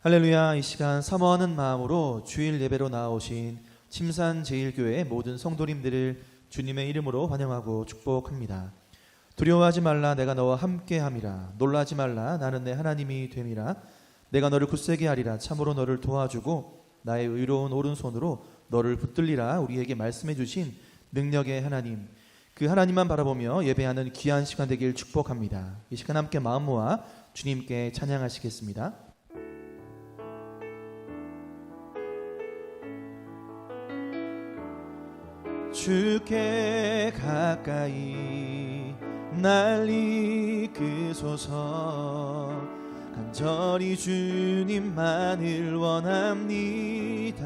할렐루야. 이 시간 사모하는 마음으로 주일 예배로 나오신 침산제일교회 모든 성도님들을 주님의 이름으로 환영하고 축복합니다. 두려워하지 말라, 내가 너와 함께함이라. 놀라지 말라, 나는 내 하나님이 됨이라. 내가 너를 굳세게 하리라. 참으로 너를 도와주고 나의 의로운 오른손으로 너를 붙들리라. 우리에게 말씀해 주신 능력의 하나님, 그 하나님만 바라보며 예배하는 귀한 시간 되길 축복합니다. 이 시간 함께 마음 모아 주님께 찬양하시겠습니다. 주께 가까이 날 이끄소서. 간절히 주님만을 원합니다.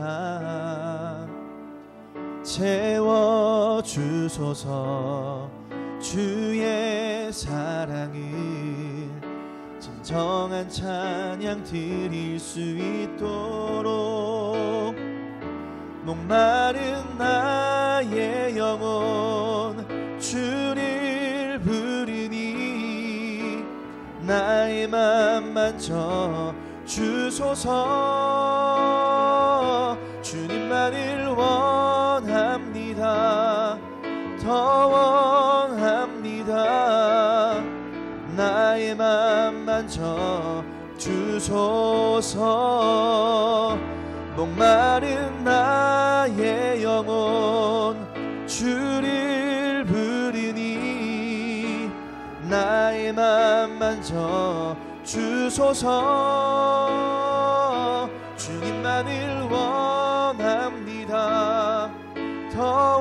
채워주소서. 주의 사랑을 진정한 찬양 드릴 수 있도록 목마른 나의 영혼 주를 부르니 나의 맘 만져 주소서. 주님만을 원합니다. 더 원합니다. 나의 맘 만져 주소서. 목마른 나의 영혼 주를 부르니 나의 맘 만져 주소서. 주님만을 원합니다. 더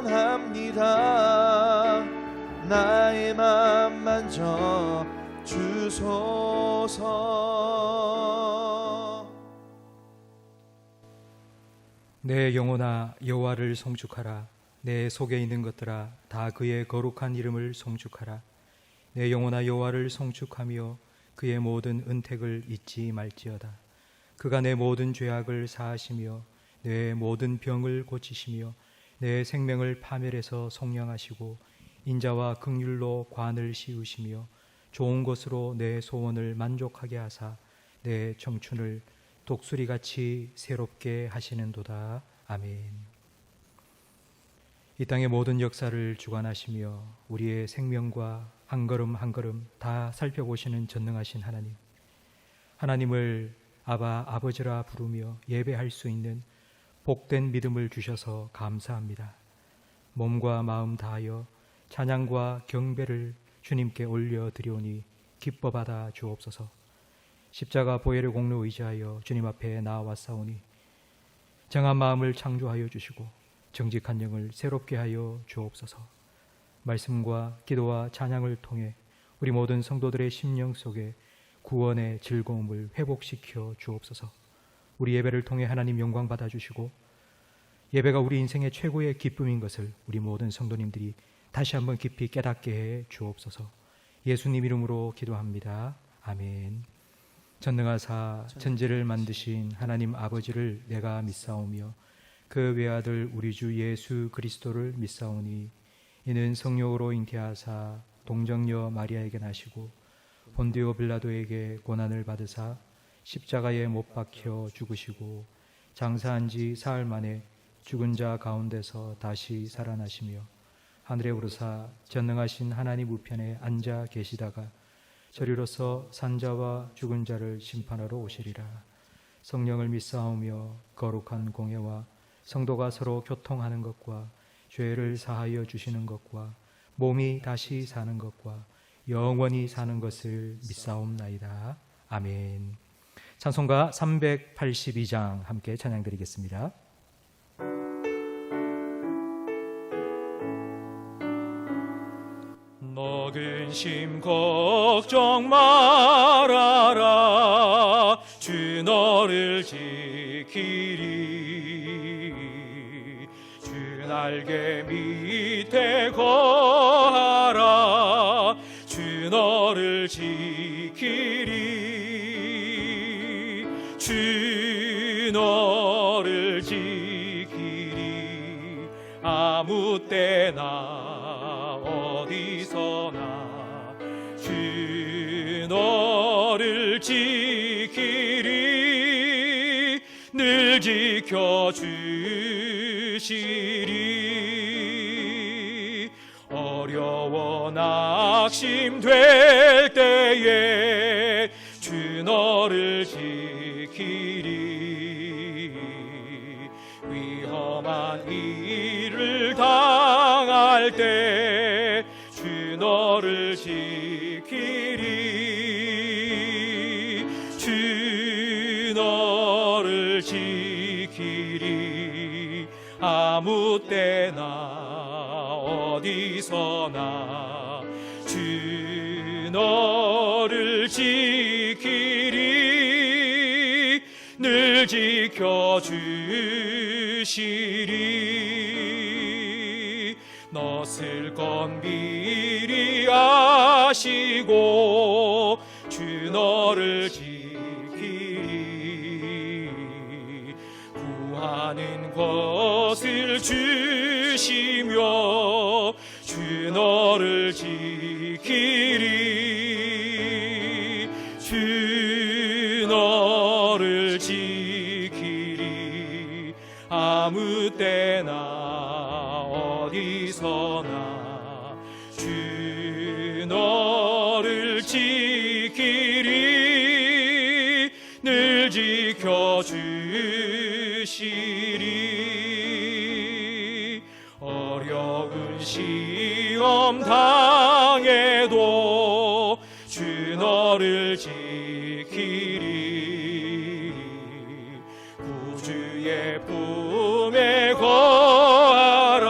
원합니다. 나의 맘 만져 주소서. 내 영혼아 여호와를 송축하라. 내 속에 있는 것들아 다 그의 거룩한 이름을 송축하라. 내 영혼아 여호와를 송축하며 그의 모든 은택을 잊지 말지어다. 그가 내 모든 죄악을 사하시며 내 모든 병을 고치시며 내 생명을 파멸해서 속량하시고 인자와 긍휼로 관을 씌우시며 좋은 것으로 내 소원을 만족하게 하사 내 청춘을 독수리같이 새롭게 하시는도다. 아멘. 이 땅의 모든 역사를 주관하시며 우리의 생명과 한 걸음 한 걸음 다 살펴보시는 전능하신 하나님, 하나님을 아바 아버지라 부르며 예배할 수 있는 복된 믿음을 주셔서 감사합니다. 몸과 마음 다하여 찬양과 경배를 주님께 올려드리오니 기뻐 받아 주옵소서. 십자가 보혈의 공로 의지하여 주님 앞에 나아왔사오니 정한 마음을 창조하여 주시고 정직한 영을 새롭게 하여 주옵소서. 말씀과 기도와 찬양을 통해 우리 모든 성도들의 심령 속에 구원의 즐거움을 회복시켜 주옵소서. 우리 예배를 통해 하나님 영광 받아주시고 예배가 우리 인생의 최고의 기쁨인 것을 우리 모든 성도님들이 다시 한번 깊이 깨닫게 해 주옵소서. 예수님 이름으로 기도합니다. 아멘. 전능하사 천지를 만드신 하나님 아버지를 내가 믿사오며 그 외아들 우리 주 예수 그리스도를 믿사오니 이는 성령으로 잉태하사 동정녀 마리아에게 나시고 본디오 빌라도에게 고난을 받으사 십자가에 못 박혀 죽으시고 장사한 지 사흘 만에 죽은 자 가운데서 다시 살아나시며 하늘에 오르사 전능하신 하나님 우편에 앉아 계시다가 저리로서 산자와 죽은 자를 심판하러 오시리라. 성령을 믿사오며 거룩한 공예와 성도가 서로 교통하는 것과 죄를 사하여 주시는 것과 몸이 다시 사는 것과 영원히 사는 것을 믿사옵나이다. 아멘. 찬송가 382장 함께 찬양드리겠습니다. 너 근심 걱정 말아라. 주 너를 지키리. 주 날개 밑에 거하라. 주 너를 지키리. 주 너를 지키리. 아무 때나 어디서나 주 너를 지키리. 지켜주시리. 어려워 낙심될 때에 주 너를 지키리. 위험한 일을 당할 때 주 너를 지키리. 주 너를 지키리. 아무 때나 어디서나 주 너를 지키리. 늘 지켜주시리. 너슬 건 미리 아시고 주 너를 지키리. 구하는 것을 주시며 주 너를 지키리. 주 너를 지키리. 아무 때나 어디서나 주 너를 지키리. 늘 지켜주시리. 어려운 시험 당해도 주 너를 지키리. 구주의 품에 거하라.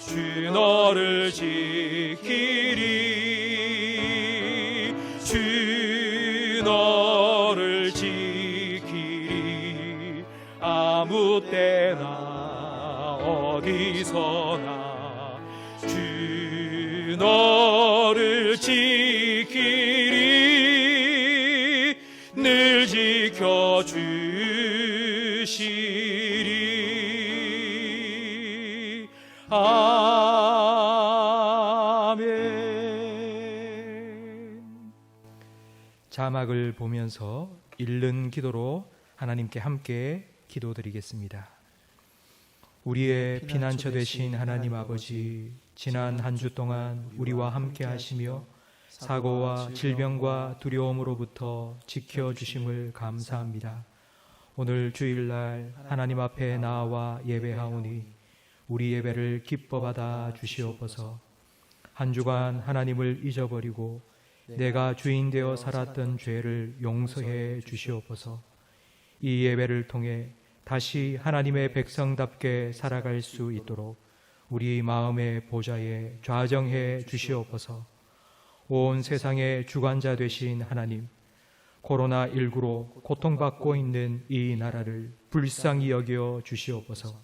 주 너를 지키리. 주 너를 지키리. 아무 때나 어디서나 주 너를 지키리. 늘 지켜주시리. 아멘. 자막을 보면서 읽는 기도로 하나님께 함께 기도드리겠습니다. 우리의 피난처 되신 하나님 아버지, 지난 한 주 동안 우리와 함께 하시며 사고와 질병과 두려움으로부터 지켜주심을 감사합니다. 오늘 주일날 하나님 앞에 나와 예배하오니 우리 예배를 기뻐 받아 주시옵소서. 한 주간 하나님을 잊어버리고 내가 주인 되어 살았던 죄를 용서해 주시옵소서. 이 예배를 통해 다시 하나님의 백성답게 살아갈 수 있도록 우리 마음의 보좌에 좌정해 주시옵소서. 온 세상의 주관자 되신 하나님, 코로나19로 고통받고 있는 이 나라를 불쌍히 여겨 주시옵소서.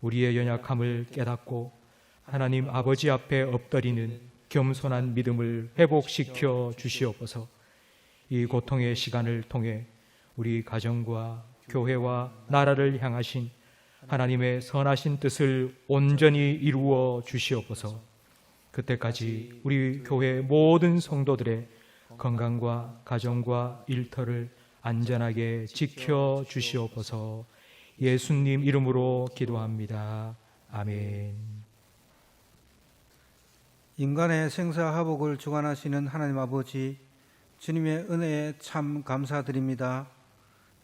우리의 연약함을 깨닫고 하나님 아버지 앞에 엎드리는 겸손한 믿음을 회복시켜 주시옵소서. 이 고통의 시간을 통해 우리 가정과 교회와 나라를 향하신 하나님의 선하신 뜻을 온전히 이루어 주시옵소서. 그때까지 우리 교회 모든 성도들의 건강과 가정과 일터를 안전하게 지켜 주시옵소서. 예수님 이름으로 기도합니다. 아멘. 인간의 생사화복을 주관하시는 하나님 아버지, 주님의 은혜에 참 감사드립니다.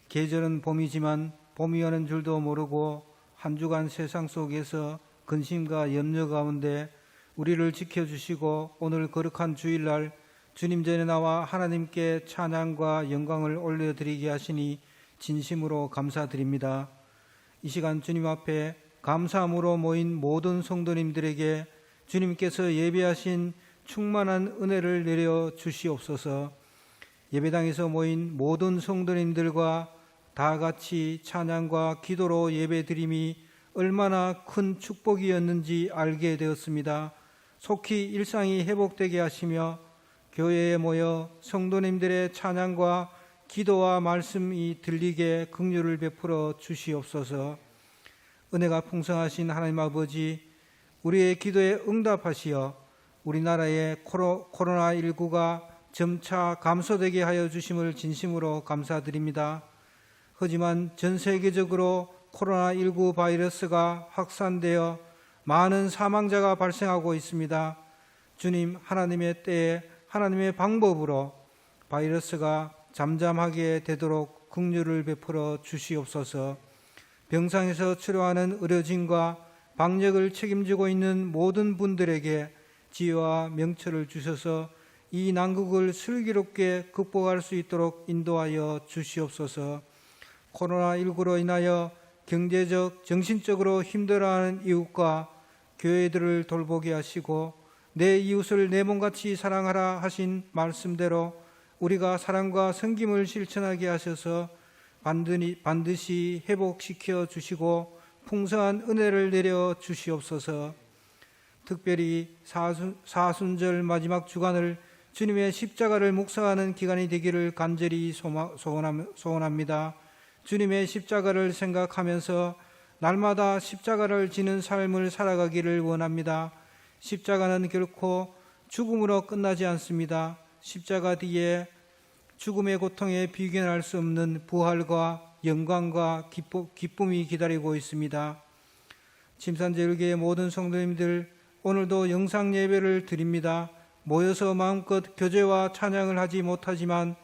계절은 봄이지만 봄이 오는 줄도 모르고 한 주간 세상 속에서 근심과 염려 가운데 우리를 지켜주시고 오늘 거룩한 주일날 주님 전에 나와 하나님께 찬양과 영광을 올려드리게 하시니 진심으로 감사드립니다. 이 시간 주님 앞에 감사함으로 모인 모든 성도님들에게 주님께서 예배하신 충만한 은혜를 내려 주시옵소서. 예배당에서 모인 모든 성도님들과 다 같이 찬양과 기도로 예배드림이 얼마나 큰 축복이었는지 알게 되었습니다. 속히 일상이 회복되게 하시며 교회에 모여 성도님들의 찬양과 기도와 말씀이 들리게 긍휼을 베풀어 주시옵소서. 은혜가 풍성하신 하나님 아버지, 우리의 기도에 응답하시어 우리나라의 코로나19가 점차 감소되게 하여 주심을 진심으로 감사드립니다. 하지만 전 세계적으로 코로나19 바이러스가 확산되어 많은 사망자가 발생하고 있습니다. 주님, 하나님의 때에 하나님의 방법으로 바이러스가 잠잠하게 되도록 긍휼을 베풀어 주시옵소서. 병상에서 치료하는 의료진과 방역을 책임지고 있는 모든 분들에게 지혜와 명철을 주셔서 이 난국을 슬기롭게 극복할 수 있도록 인도하여 주시옵소서. 코로나19로 인하여 경제적, 정신적으로 힘들어하는 이웃과 교회들을 돌보게 하시고 내 이웃을 내 몸같이 사랑하라 하신 말씀대로 우리가 사랑과 섬김을 실천하게 하셔서 반드시 회복시켜 주시고 풍성한 은혜를 내려 주시옵소서. 특별히 사순절 마지막 주간을 주님의 십자가를 묵상하는 기간이 되기를 간절히 소원합니다. 주님의 십자가를 생각하면서 날마다 십자가를 지는 삶을 살아가기를 원합니다. 십자가는 결코 죽음으로 끝나지 않습니다. 십자가 뒤에 죽음의 고통에 비견할 수 없는 부활과 영광과 기쁨이 기다리고 있습니다. 침산제일교회 모든 성도님들, 오늘도 영상 예배를 드립니다. 모여서 마음껏 교제와 찬양을 하지 못하지만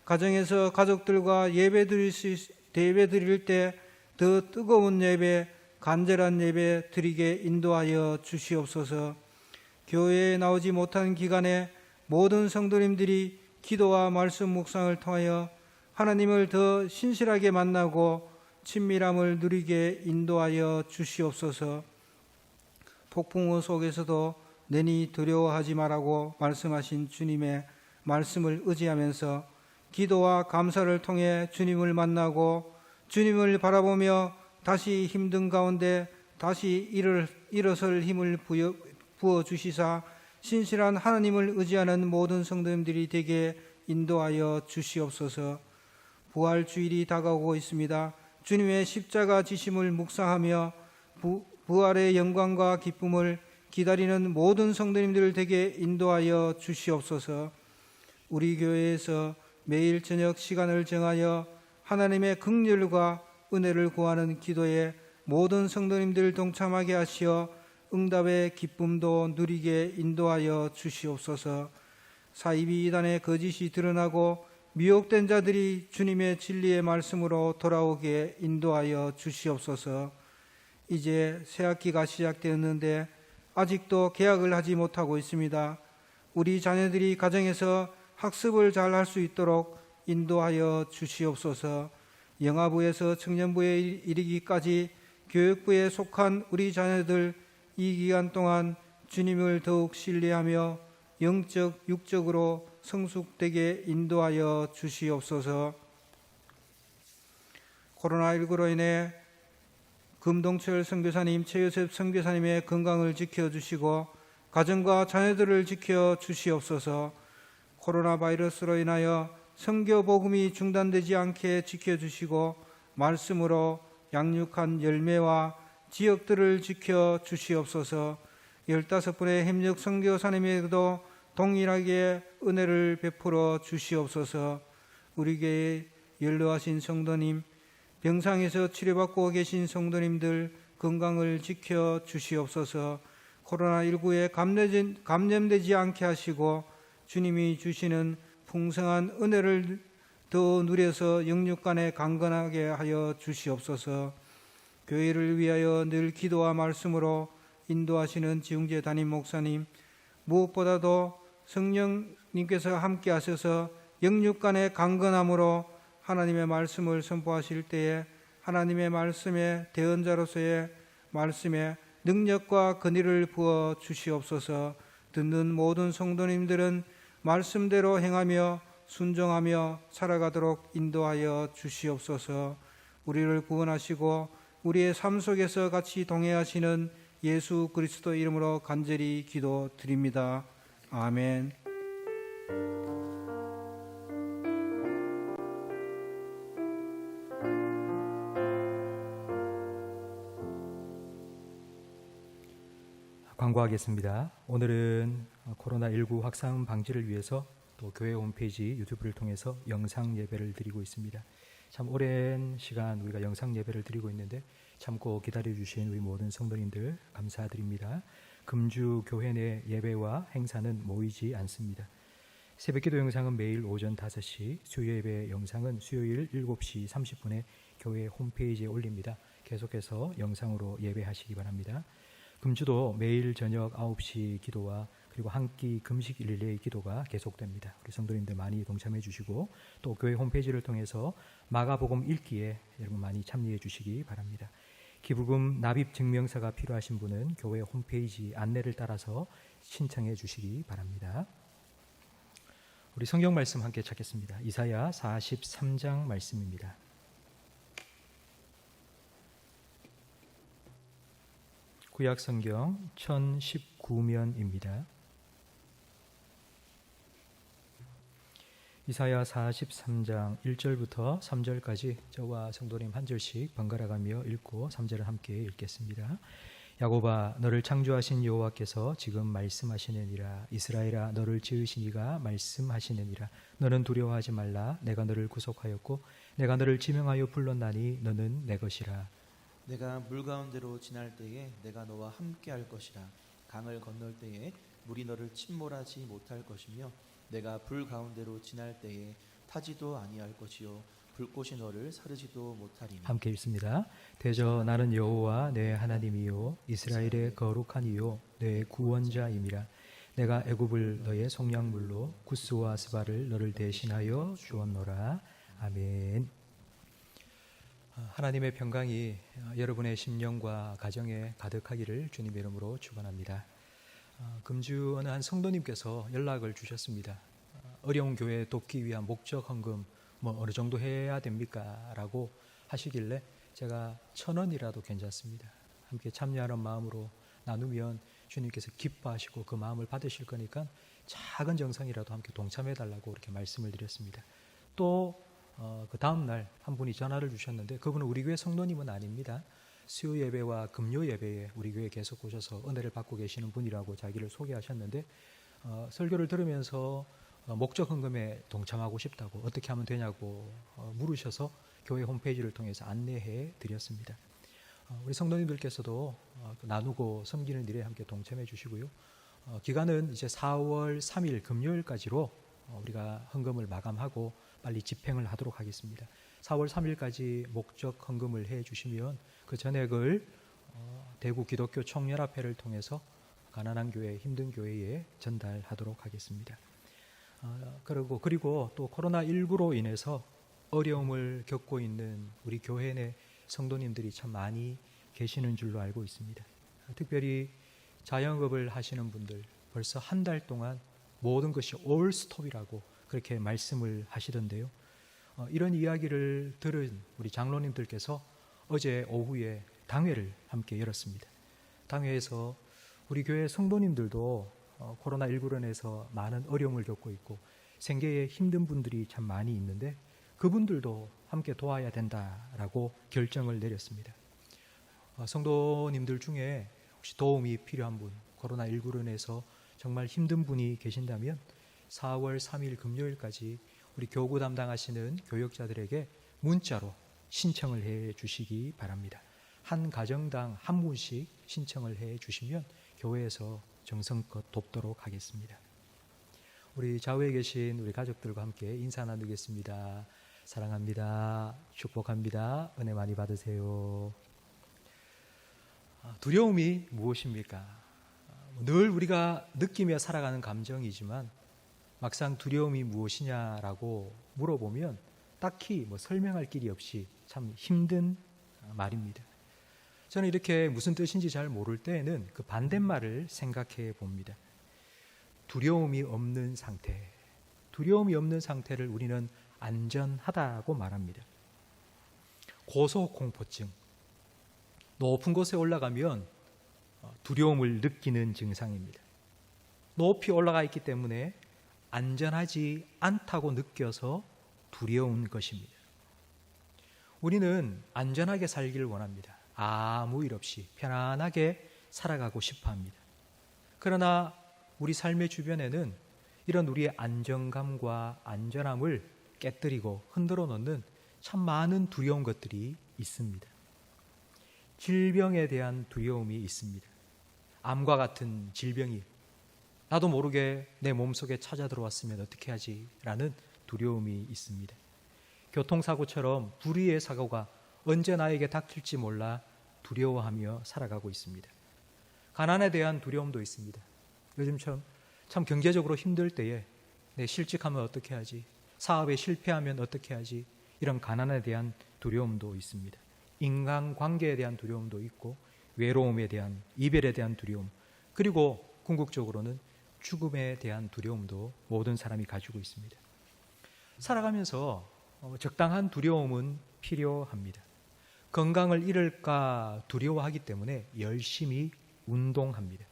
가정에서 가족들과 예배 드릴 때 더 뜨거운 예배, 간절한 예배 드리게 인도하여 주시옵소서. 교회에 나오지 못한 기간에 모든 성도님들이 기도와 말씀 묵상을 통하여 하나님을 더 신실하게 만나고 친밀함을 누리게 인도하여 주시옵소서. 폭풍우 속에서도 내니 두려워하지 말라고 말씀하신 주님의 말씀을 의지하면서 기도와 감사를 통해 주님을 만나고 주님을 바라보며 다시 힘든 가운데 다시 일어설 힘을 부어주시사 신실한 하나님을 의지하는 모든 성도님들이 되게 인도하여 주시옵소서. 부활주일이 다가오고 있습니다. 주님의 십자가 지심을 묵상하며 부활의 영광과 기쁨을 기다리는 모든 성도님들을 되게 인도하여 주시옵소서. 우리 교회에서 매일 저녁 시간을 정하여 하나님의 긍휼과 은혜를 구하는 기도에 모든 성도님들 동참하게 하시어 응답의 기쁨도 누리게 인도하여 주시옵소서. 사이비 이단의 거짓이 드러나고 미혹된 자들이 주님의 진리의 말씀으로 돌아오게 인도하여 주시옵소서. 이제 새학기가 시작되었는데 아직도 개학을 하지 못하고 있습니다. 우리 자녀들이 가정에서 학습을 잘 할 수 있도록 인도하여 주시옵소서. 영아부에서 청년부에 이르기까지 교육부에 속한 우리 자녀들 이 기간 동안 주님을 더욱 신뢰하며 영적, 육적으로 성숙되게 인도하여 주시옵소서. 코로나19로 인해 금동철 선교사님, 최요셉 선교사님의 건강을 지켜주시고 가정과 자녀들을 지켜주시옵소서. 코로나 바이러스로 인하여 선교 복음이 중단되지 않게 지켜주시고 말씀으로 양육한 열매와 지역들을 지켜주시옵소서. 15분의 협력 선교사님에게도 동일하게 은혜를 베풀어 주시옵소서. 우리 교회 연로하신 성도님, 병상에서 치료받고 계신 성도님들 건강을 지켜주시옵소서. 코로나19에 감염되지 않게 하시고 주님이 주시는 풍성한 은혜를 더 누려서 영육간에 강건하게 하여 주시옵소서. 교회를 위하여 늘 기도와 말씀으로 인도하시는 지웅재 담임 목사님, 무엇보다도 성령님께서 함께 하셔서 영육간의 강건함으로 하나님의 말씀을 선포하실 때에 하나님의 말씀의 대언자로서의 말씀에 능력과 권위를 부어 주시옵소서. 듣는 모든 성도님들은 말씀대로 행하며 순종하며 살아가도록 인도하여 주시옵소서. 우리를 구원하시고 우리의 삶 속에서 같이 동행하시는 예수 그리스도 이름으로 간절히 기도드립니다. 아멘. 광고하겠습니다. 오늘은 코로나19 확산 방지를 위해서 또 교회 홈페이지 유튜브를 통해서 영상 예배를 드리고 있습니다. 참 오랜 시간 우리가 영상 예배를 드리고 있는데 참고 기다려주신 우리 모든 성도님들 감사드립니다. 금주 교회 내 예배와 행사는 모이지 않습니다. 새벽기도 영상은 매일 오전 5시, 수요예배 영상은 수요일 7시 30분에 교회 홈페이지에 올립니다. 계속해서 영상으로 예배하시기 바랍니다. 금주도 매일 저녁 9시 기도와 그리고 한 끼 금식 릴레이 기도가 계속됩니다. 우리 성도님들 많이 동참해 주시고 또 교회 홈페이지를 통해서 마가복음 읽기에 여러분 많이 참여해 주시기 바랍니다. 기부금 납입 증명서가 필요하신 분은 교회 홈페이지 안내를 따라서 신청해 주시기 바랍니다. 우리 성경 말씀 함께 찾겠습니다. 이사야 43장 말씀입니다. 구약 성경 1019면입니다. 이사야 43장 1절부터 3절까지 저와 성도님 한 절씩 번갈아 가며 읽고 3절을 함께 읽겠습니다. 야곱아 너를 창조하신 여호와께서 지금 말씀하시느니라. 이스라엘아 너를 지으신 이가 말씀하시느니라. 너는 두려워하지 말라. 내가 너를 구속하였고 내가 너를 지명하여 불렀나니 너는 내 것이라. 내가 물 가운데로 지날 때에 내가 너와 함께 할 것이라. 강을 건널 때에 물이 너를 침몰하지 못할 것이며 내가 불 가운데로 지날 때에 타지도 아니할 것이요 불꽃이 너를 사르지도 못하리니. 함께 읽습니다. 대저 나는 여호와 내 하나님이요 이스라엘의 거룩한 이요 내 구원자임이라. 내가 애굽을 너의 속량물로 구스와 스바를 너를 대신하여 주었노라. 아멘. 하나님의 평강이 여러분의 심령과 가정에 가득하기를 주님의 이름으로 축원합니다. 금주 어느 한 성도님께서 연락을 주셨습니다. 어려운 교회 돕기 위한 목적 헌금 어느 정도 해야 됩니까? 라고 하시길래 제가 1,000원이라도 괜찮습니다. 함께 참여하는 마음으로 나누면 주님께서 기뻐하시고 그 마음을 받으실 거니까 작은 정성이라도 함께 동참해 달라고 그렇게 말씀을 드렸습니다. 또 그 다음 날 한 분이 전화를 주셨는데 그분은 우리 교회 성도님은 아닙니다. 수요 예배와 금요 예배에 우리 교회 계속 오셔서 은혜를 받고 계시는 분이라고 자기를 소개하셨는데 설교를 들으면서 목적 헌금에 동참하고 싶다고 어떻게 하면 되냐고 물으셔서 교회 홈페이지를 통해서 안내해 드렸습니다. 우리 성도님들께서도 나누고 섬기는 일에 함께 동참해 주시고요. 기간은 이제 4월 3일 금요일까지로 우리가 헌금을 마감하고 빨리 집행을 하도록 하겠습니다. 4월 3일까지 목적 헌금을 해 주시면 그 전액을 대구 기독교 총연합회를 통해서 가난한 교회, 힘든 교회에 전달하도록 하겠습니다. 그리고 또 코로나19로 인해서 어려움을 겪고 있는 우리 교회 내 성도님들이 참 많이 계시는 줄로 알고 있습니다. 특별히 자영업을 하시는 분들 벌써 한 달 동안 모든 것이 올 스톱이라고 그렇게 말씀을 하시던데요. 이런 이야기를 들은 우리 장로님들께서 어제 오후에 당회를 함께 열었습니다. 당회에서 우리 교회 성도님들도 코로나19로 인해서 많은 어려움을 겪고 있고 생계에 힘든 분들이 참 많이 있는데 그분들도 함께 도와야 된다라고 결정을 내렸습니다. 성도님들 중에 혹시 도움이 필요한 분, 코로나19로 인해서 정말 힘든 분이 계신다면 4월 3일 금요일까지 우리 교구 담당하시는 교역자들에게 문자로 신청을 해 주시기 바랍니다. 한 가정당 한 분씩 신청을 해 주시면 교회에서 정성껏 돕도록 하겠습니다. 우리 좌우에 계신 우리 가족들과 함께 인사 나누겠습니다. 사랑합니다. 축복합니다. 은혜 많이 받으세요. 두려움이 무엇입니까? 늘 우리가 느끼며 살아가는 감정이지만 막상 두려움이 무엇이냐라고 물어보면 딱히 설명할 길이 없이 참 힘든 말입니다. 저는 이렇게 무슨 뜻인지 잘 모를 때에는 그 반대말을 생각해 봅니다. 두려움이 없는 상태, 두려움이 없는 상태를 우리는 안전하다고 말합니다. 고소공포증, 높은 곳에 올라가면 두려움을 느끼는 증상입니다. 높이 올라가 있기 때문에 안전하지 않다고 느껴서 두려운 것입니다. 우리는 안전하게 살기를 원합니다. 아무 일 없이 편안하게 살아가고 싶어 합니다. 그러나 우리 삶의 주변에는 이런 우리의 안정감과 안전함을 깨뜨리고 흔들어 놓는 참 많은 두려운 것들이 있습니다. 질병에 대한 두려움이 있습니다. 암과 같은 질병이 나도 모르게 내 몸속에 찾아 들어왔으면 어떻게 하지? 라는 두려움이 있습니다. 교통사고처럼 불의의 사고가 언제 나에게 닥칠지 몰라 두려워하며 살아가고 있습니다. 가난에 대한 두려움도 있습니다. 요즘처럼 참 경제적으로 힘들 때에 내 실직하면 어떻게 하지? 사업에 실패하면 어떻게 하지? 이런 가난에 대한 두려움도 있습니다. 인간관계에 대한 두려움도 있고 외로움에 대한, 이별에 대한 두려움, 그리고 궁극적으로는 죽음에 대한 두려움도 모든 사람이 가지고 있습니다. 살아가면서 적당한 두려움은 필요합니다. 건강을 잃을까 두려워하기 때문에 열심히 운동합니다.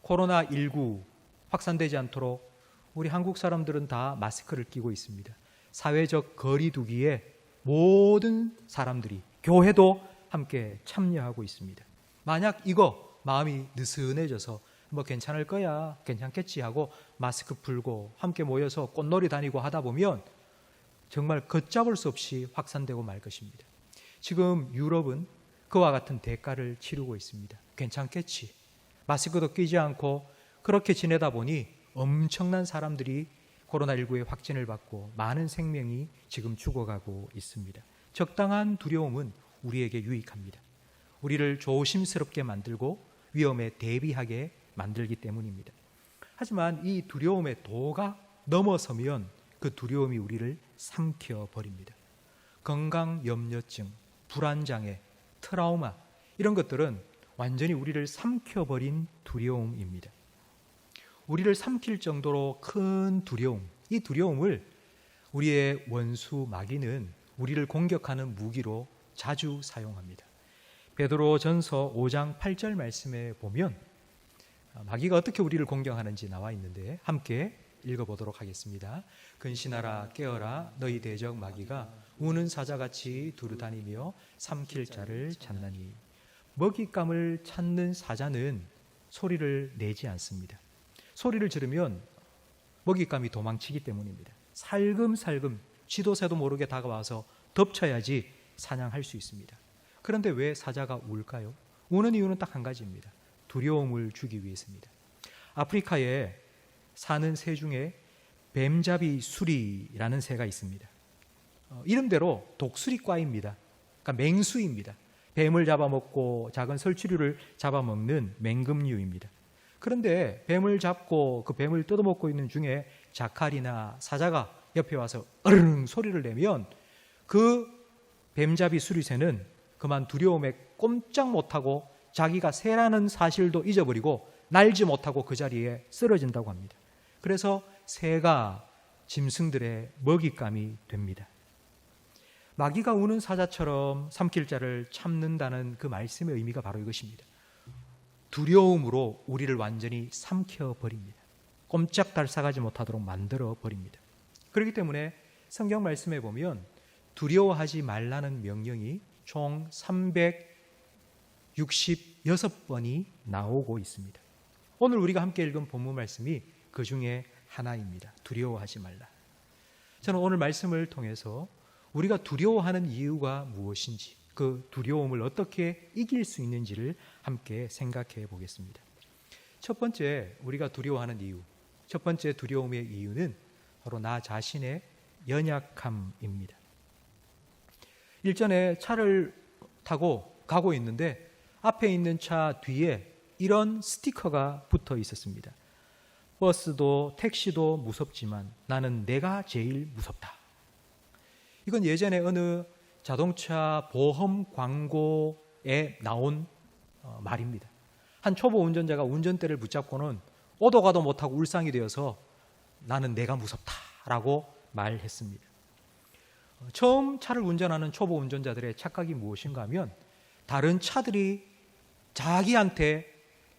코로나19 확산되지 않도록 우리 한국 사람들은 다 마스크를 끼고 있습니다. 사회적 거리 두기에 모든 사람들이, 교회도 함께 참여하고 있습니다. 만약 이거 마음이 느슨해져서 뭐 괜찮을 거야, 괜찮겠지 하고 마스크 풀고 함께 모여서 꽃놀이 다니고 하다 보면 정말 걷잡을 수 없이 확산되고 말 것입니다. 지금 유럽은 그와 같은 대가를 치르고 있습니다. 괜찮겠지. 마스크도 끼지 않고 그렇게 지내다 보니 엄청난 사람들이 코로나19의 확진을 받고 많은 생명이 지금 죽어가고 있습니다. 적당한 두려움은 우리에게 유익합니다. 우리를 조심스럽게 만들고 위험에 대비하게 만들기 때문입니다. 하지만 이 두려움의 도가 넘어서면 그 두려움이 우리를 삼켜버립니다. 건강염려증, 불안장애, 트라우마 이런 것들은 완전히 우리를 삼켜버린 두려움입니다. 우리를 삼킬 정도로 큰 두려움, 이 두려움을 우리의 원수 마귀는 우리를 공격하는 무기로 자주 사용합니다. 베드로전서 5장 8절 말씀에 보면 마귀가 어떻게 우리를 공격하는지 나와 있는데 함께 읽어보도록 하겠습니다. 근신하라 깨어라 너희 대적 마귀가 우는 사자같이 두루다니며 삼킬 자를 찾나니. 먹잇감을 찾는 사자는 소리를 내지 않습니다. 소리를 지르면 먹잇감이 도망치기 때문입니다. 살금살금 쥐도 새도 모르게 다가와서 덮쳐야지 사냥할 수 있습니다. 그런데 왜 사자가 울까요? 우는 이유는 딱 한 가지입니다. 두려움을 주기 위해서입니다. 아프리카에 사는 새 중에 뱀잡이 수리라는 새가 있습니다. 이름대로 독수리과입니다. 그러니까 맹수입니다. 뱀을 잡아먹고 작은 설치류를 잡아먹는 맹금류입니다. 그런데 뱀을 잡고 그 뱀을 뜯어먹고 있는 중에 자칼이나 사자가 옆에 와서 으르릉 소리를 내면 그 뱀잡이 수리새는 그만 두려움에 꼼짝 못하고 자기가 새라는 사실도 잊어버리고 날지 못하고 그 자리에 쓰러진다고 합니다. 그래서 새가 짐승들의 먹잇감이 됩니다. 마귀가 우는 사자처럼 삼킬 자를 참는다는 그 말씀의 의미가 바로 이것입니다. 두려움으로 우리를 완전히 삼켜버립니다. 꼼짝달싹하지 못하도록 만들어버립니다. 그렇기 때문에 성경 말씀에 보면 두려워하지 말라는 명령이 총 366번이 나오고 있습니다. 오늘 우리가 함께 읽은 본문 말씀이 그 중에 하나입니다. 두려워하지 말라. 저는 오늘 말씀을 통해서 우리가 두려워하는 이유가 무엇인지, 그 두려움을 어떻게 이길 수 있는지를 함께 생각해 보겠습니다. 첫 번째, 우리가 두려워하는 이유, 첫 번째 두려움의 이유는 바로 나 자신의 연약함입니다. 일전에 차를 타고 가고 있는데 앞에 있는 차 뒤에 이런 스티커가 붙어 있었습니다. 버스도 택시도 무섭지만 나는 내가 제일 무섭다. 이건 예전에 어느 자동차 보험 광고에 나온 말입니다. 한 초보 운전자가 운전대를 붙잡고는 오도 가도 못하고 울상이 되어서 나는 내가 무섭다라고 말했습니다. 처음 차를 운전하는 초보 운전자들의 착각이 무엇인가 하면 다른 차들이 자기한테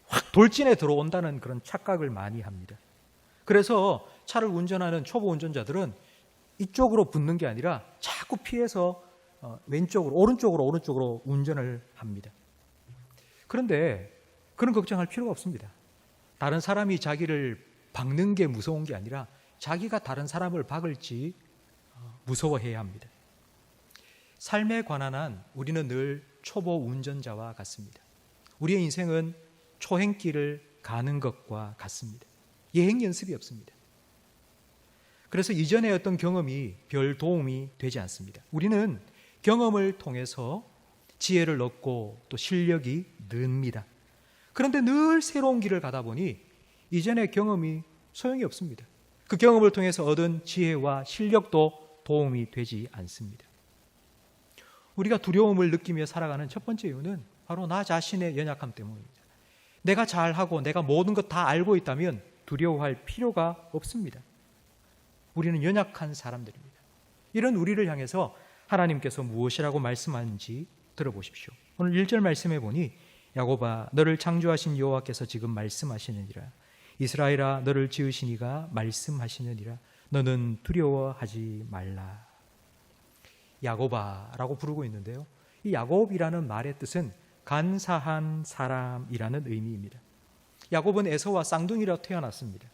확 돌진해 들어온다는 그런 착각을 많이 합니다. 그래서 차를 운전하는 초보 운전자들은 이쪽으로 붙는 게 아니라 자꾸 피해서 왼쪽으로 오른쪽으로 운전을 합니다. 그런데 그런 걱정할 필요가 없습니다. 다른 사람이 자기를 박는 게 무서운 게 아니라 자기가 다른 사람을 박을지 무서워해야 합니다. 삶에 관한 한 우리는 늘 초보 운전자와 같습니다. 우리의 인생은 초행길을 가는 것과 같습니다. 예행 연습이 없습니다. 그래서 이전의 어떤 경험이 별 도움이 되지 않습니다. 우리는 경험을 통해서 지혜를 얻고 또 실력이 는니다. 그런데 늘 새로운 길을 가다 보니 이전의 경험이 소용이 없습니다. 그 경험을 통해서 얻은 지혜와 실력도 도움이 되지 않습니다. 우리가 두려움을 느끼며 살아가는 첫 번째 이유는 바로 나 자신의 연약함 때문입니다. 내가 잘하고 내가 모든 것 다 알고 있다면 두려워할 필요가 없습니다. 우리는 연약한 사람들입니다. 이런 우리를 향해서 하나님께서 무엇이라고 말씀하는지 들어보십시오. 오늘 1절 말씀해 보니 야곱아 너를 창조하신 여호와께서 지금 말씀하시느니라. 이스라엘아 너를 지으신 이가 말씀하시느니라. 너는 두려워하지 말라. 야곱아라고 부르고 있는데요. 이 야곱이라는 말의 뜻은 간사한 사람이라는 의미입니다. 야곱은 에서와 쌍둥이로 태어났습니다.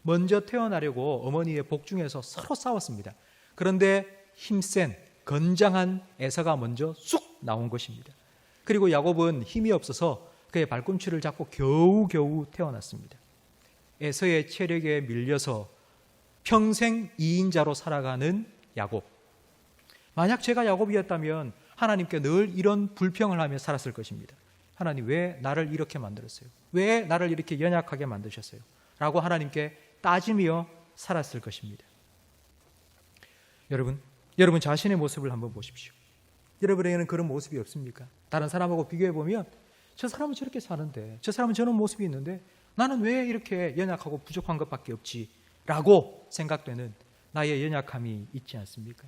먼저 태어나려고 어머니의 복중에서 서로 싸웠습니다. 그런데 힘센 건장한 에서가 먼저 쑥 나온 것입니다. 그리고 야곱은 힘이 없어서 그의 발꿈치를 잡고 겨우겨우 태어났습니다. 에서의 체력에 밀려서 평생 2인자로 살아가는 야곱. 만약 제가 야곱이었다면 하나님께 늘 이런 불평을 하며 살았을 것입니다. 하나님 왜 나를 이렇게 만들었어요? 왜 나를 이렇게 연약하게 만드셨어요? 라고 하나님께 따지며 살았을 것입니다. 여러분 자신의 모습을 한번 보십시오. 여러분에게는 그런 모습이 없습니까? 다른 사람하고 비교해 보면 저 사람은 저렇게 사는데, 저 사람은 저런 모습이 있는데 나는 왜 이렇게 연약하고 부족한 것밖에 없지? 라고 생각되는 나의 연약함이 있지 않습니까?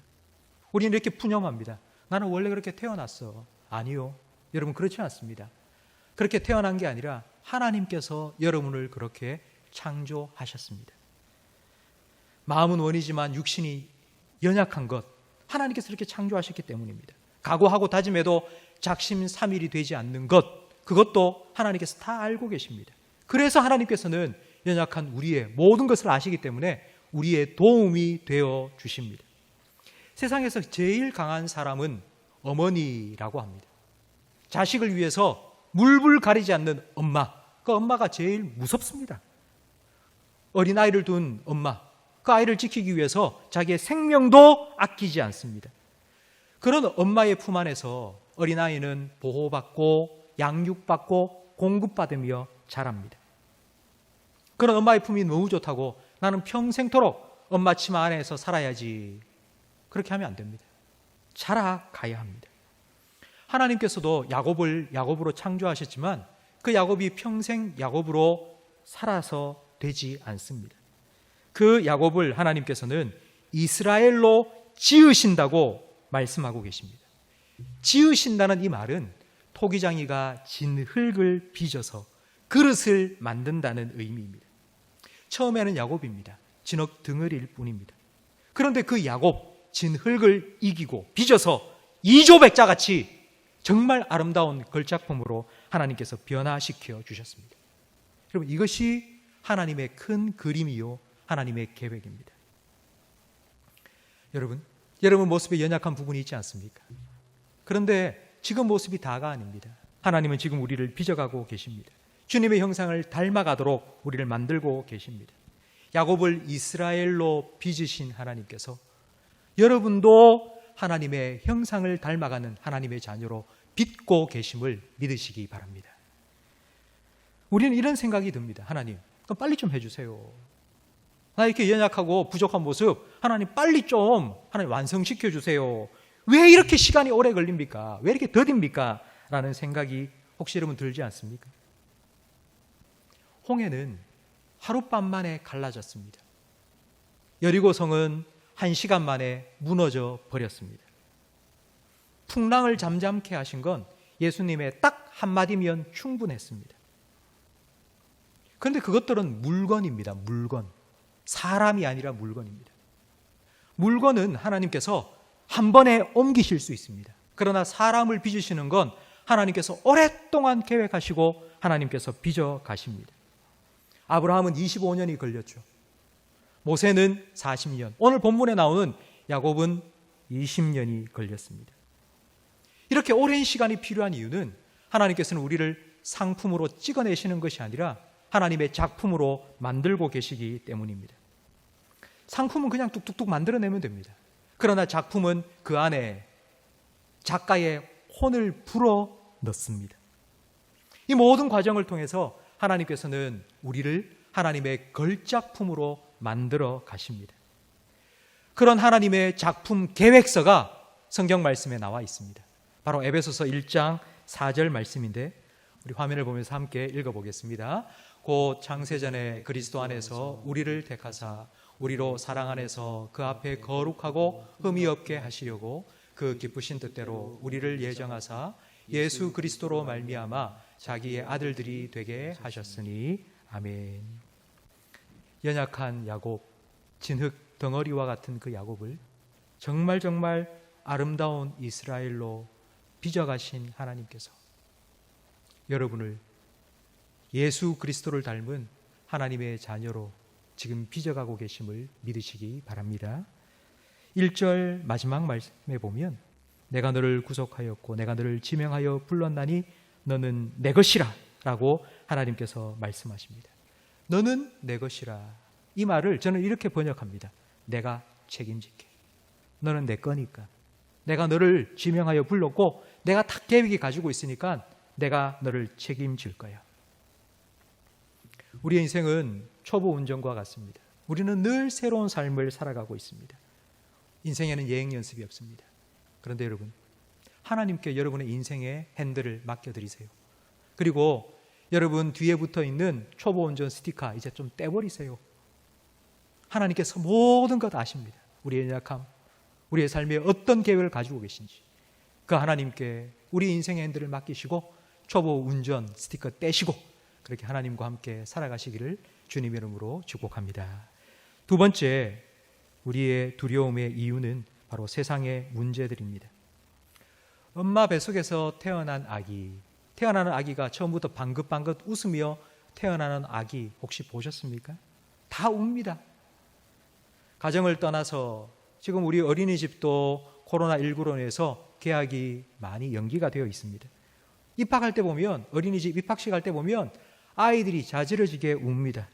우리는 이렇게 푸념합니다. 나는 원래 그렇게 태어났어. 아니요. 여러분 그렇지 않습니다. 그렇게 태어난 게 아니라 하나님께서 여러분을 그렇게 창조하셨습니다. 마음은 원이지만 육신이 연약한 것, 하나님께서 이렇게 창조하셨기 때문입니다. 각오하고 다짐해도 작심삼일이 되지 않는 것, 그것도 하나님께서 다 알고 계십니다. 그래서 하나님께서는 연약한 우리의 모든 것을 아시기 때문에 우리의 도움이 되어 주십니다. 세상에서 제일 강한 사람은 어머니라고 합니다. 자식을 위해서 물불 가리지 않는 엄마, 그 엄마가 제일 무섭습니다. 어린아이를 둔 엄마, 그 아이를 지키기 위해서 자기의 생명도 아끼지 않습니다. 그런 엄마의 품 안에서 어린아이는 보호받고 양육받고 공급받으며 자랍니다. 그런 엄마의 품이 너무 좋다고 나는 평생토록 엄마 치마 안에서 살아야지, 그렇게 하면 안 됩니다. 자라가야 합니다. 하나님께서도 야곱을 야곱으로 창조하셨지만 그 야곱이 평생 야곱으로 살아서 되지 않습니다. 그 야곱을 하나님께서는 이스라엘로 지으신다고 말씀하고 계십니다. 지으신다는 이 말은 토기장이가 진 흙을 빚어서 그릇을 만든다는 의미입니다. 처음에는 야곱입니다. 진흙 덩어리일 뿐입니다. 그런데 그 야곱, 진 흙을 이기고 빚어서 이조백자같이 정말 아름다운 걸작품으로 하나님께서 변화시켜 주셨습니다. 여러분 이것이 하나님의 큰 그림이요 하나님의 계획입니다. 여러분 모습에 연약한 부분이 있지 않습니까? 그런데 지금 모습이 다가 아닙니다. 하나님은 지금 우리를 빚어가고 계십니다. 주님의 형상을 닮아가도록 우리를 만들고 계십니다. 야곱을 이스라엘로 빚으신 하나님께서 여러분도 하나님의 형상을 닮아가는 하나님의 자녀로 빚고 계심을 믿으시기 바랍니다. 우리는 이런 생각이 듭니다. 하나님, 그럼 빨리 좀 해주세요. 나 이렇게 연약하고 부족한 모습 하나님 빨리 좀 하나님 완성시켜 주세요. 왜 이렇게 시간이 오래 걸립니까? 왜 이렇게 더딥니까? 라는 생각이 혹시 여러분 들지 않습니까? 홍해는 하룻밤 만에 갈라졌습니다. 여리고성은 1시간 만에 무너져 버렸습니다. 풍랑을 잠잠케 하신 건 예수님의 딱 한마디면 충분했습니다. 그런데 그것들은 물건입니다. 물건. 사람이 아니라 물건입니다. 물건은 하나님께서 한 번에 옮기실 수 있습니다. 그러나 사람을 빚으시는 건 하나님께서 오랫동안 계획하시고 하나님께서 빚어 가십니다. 아브라함은 25년이 걸렸죠. 모세는 40년. 오늘 본문에 나오는 야곱은 20년이 걸렸습니다. 이렇게 오랜 시간이 필요한 이유는 하나님께서는 우리를 상품으로 찍어내시는 것이 아니라 하나님의 작품으로 만들고 계시기 때문입니다. 상품은 그냥 뚝뚝뚝 만들어내면 됩니다. 그러나 작품은 그 안에 작가의 혼을 불어 넣습니다. 이 모든 과정을 통해서 하나님께서는 우리를 하나님의 걸작품으로 만들어 가십니다. 그런 하나님의 작품 계획서가 성경 말씀에 나와 있습니다. 바로 에베소서 1장 4절 말씀인데 우리 화면을 보면서 함께 읽어보겠습니다. 곧 창세전에 그리스도 안에서 우리를 택하사 우리로 사랑 안에서 그 앞에 거룩하고 흠이 없게 하시려고 그 기쁘신 뜻대로 우리를 예정하사 예수 그리스도로 말미암아 자기의 아들들이 되게 하셨으니 아멘. 연약한 야곱, 진흙 덩어리와 같은 그 야곱을 정말 아름다운 이스라엘로 빚어가신 하나님께서 여러분을 예수 그리스도를 닮은 하나님의 자녀로 지금 빚어가고 계심을 믿으시기 바랍니다. 1절 마지막 말씀에 보면 내가 너를 구속하였고 내가 너를 지명하여 불렀나니 너는 내 것이라 라고 하나님께서 말씀하십니다. 너는 내 것이라. 이 말을 저는 이렇게 번역합니다. 내가 책임질게. 너는 내 거니까. 내가 너를 지명하여 불렀고 내가 다 계획이 가지고 있으니까 내가 너를 책임질 거야. 우리의 인생은 초보 운전과 같습니다. 우리는 늘 새로운 삶을 살아가고 있습니다. 인생에는 예행 연습이 없습니다. 그런데 여러분, 하나님께 여러분의 인생의 핸들을 맡겨드리세요. 그리고 여러분 뒤에 붙어 있는 초보 운전 스티커 이제 좀 떼버리세요. 하나님께서 모든 것 아십니다. 우리의 연약함, 우리의 삶에 어떤 계획을 가지고 계신지 그 하나님께 우리 인생의 핸들을 맡기시고 초보 운전 스티커 떼시고 그렇게 하나님과 함께 살아가시기를 주님의 이름으로 축복합니다. 두 번째, 우리의 두려움의 이유는 바로 세상의 문제들입니다. 엄마 뱃속에서 태어나는 아기가 처음부터 방긋방긋 웃으며 태어나는 아기 혹시 보셨습니까? 다 웁니다. 가정을 떠나서 지금 우리 어린이집도 코로나19로 인해서 개학이 많이 연기가 되어 있습니다. 입학할 때 보면 어린이집 입학식 할 때 보면 아이들이 자지러지게 웁니다.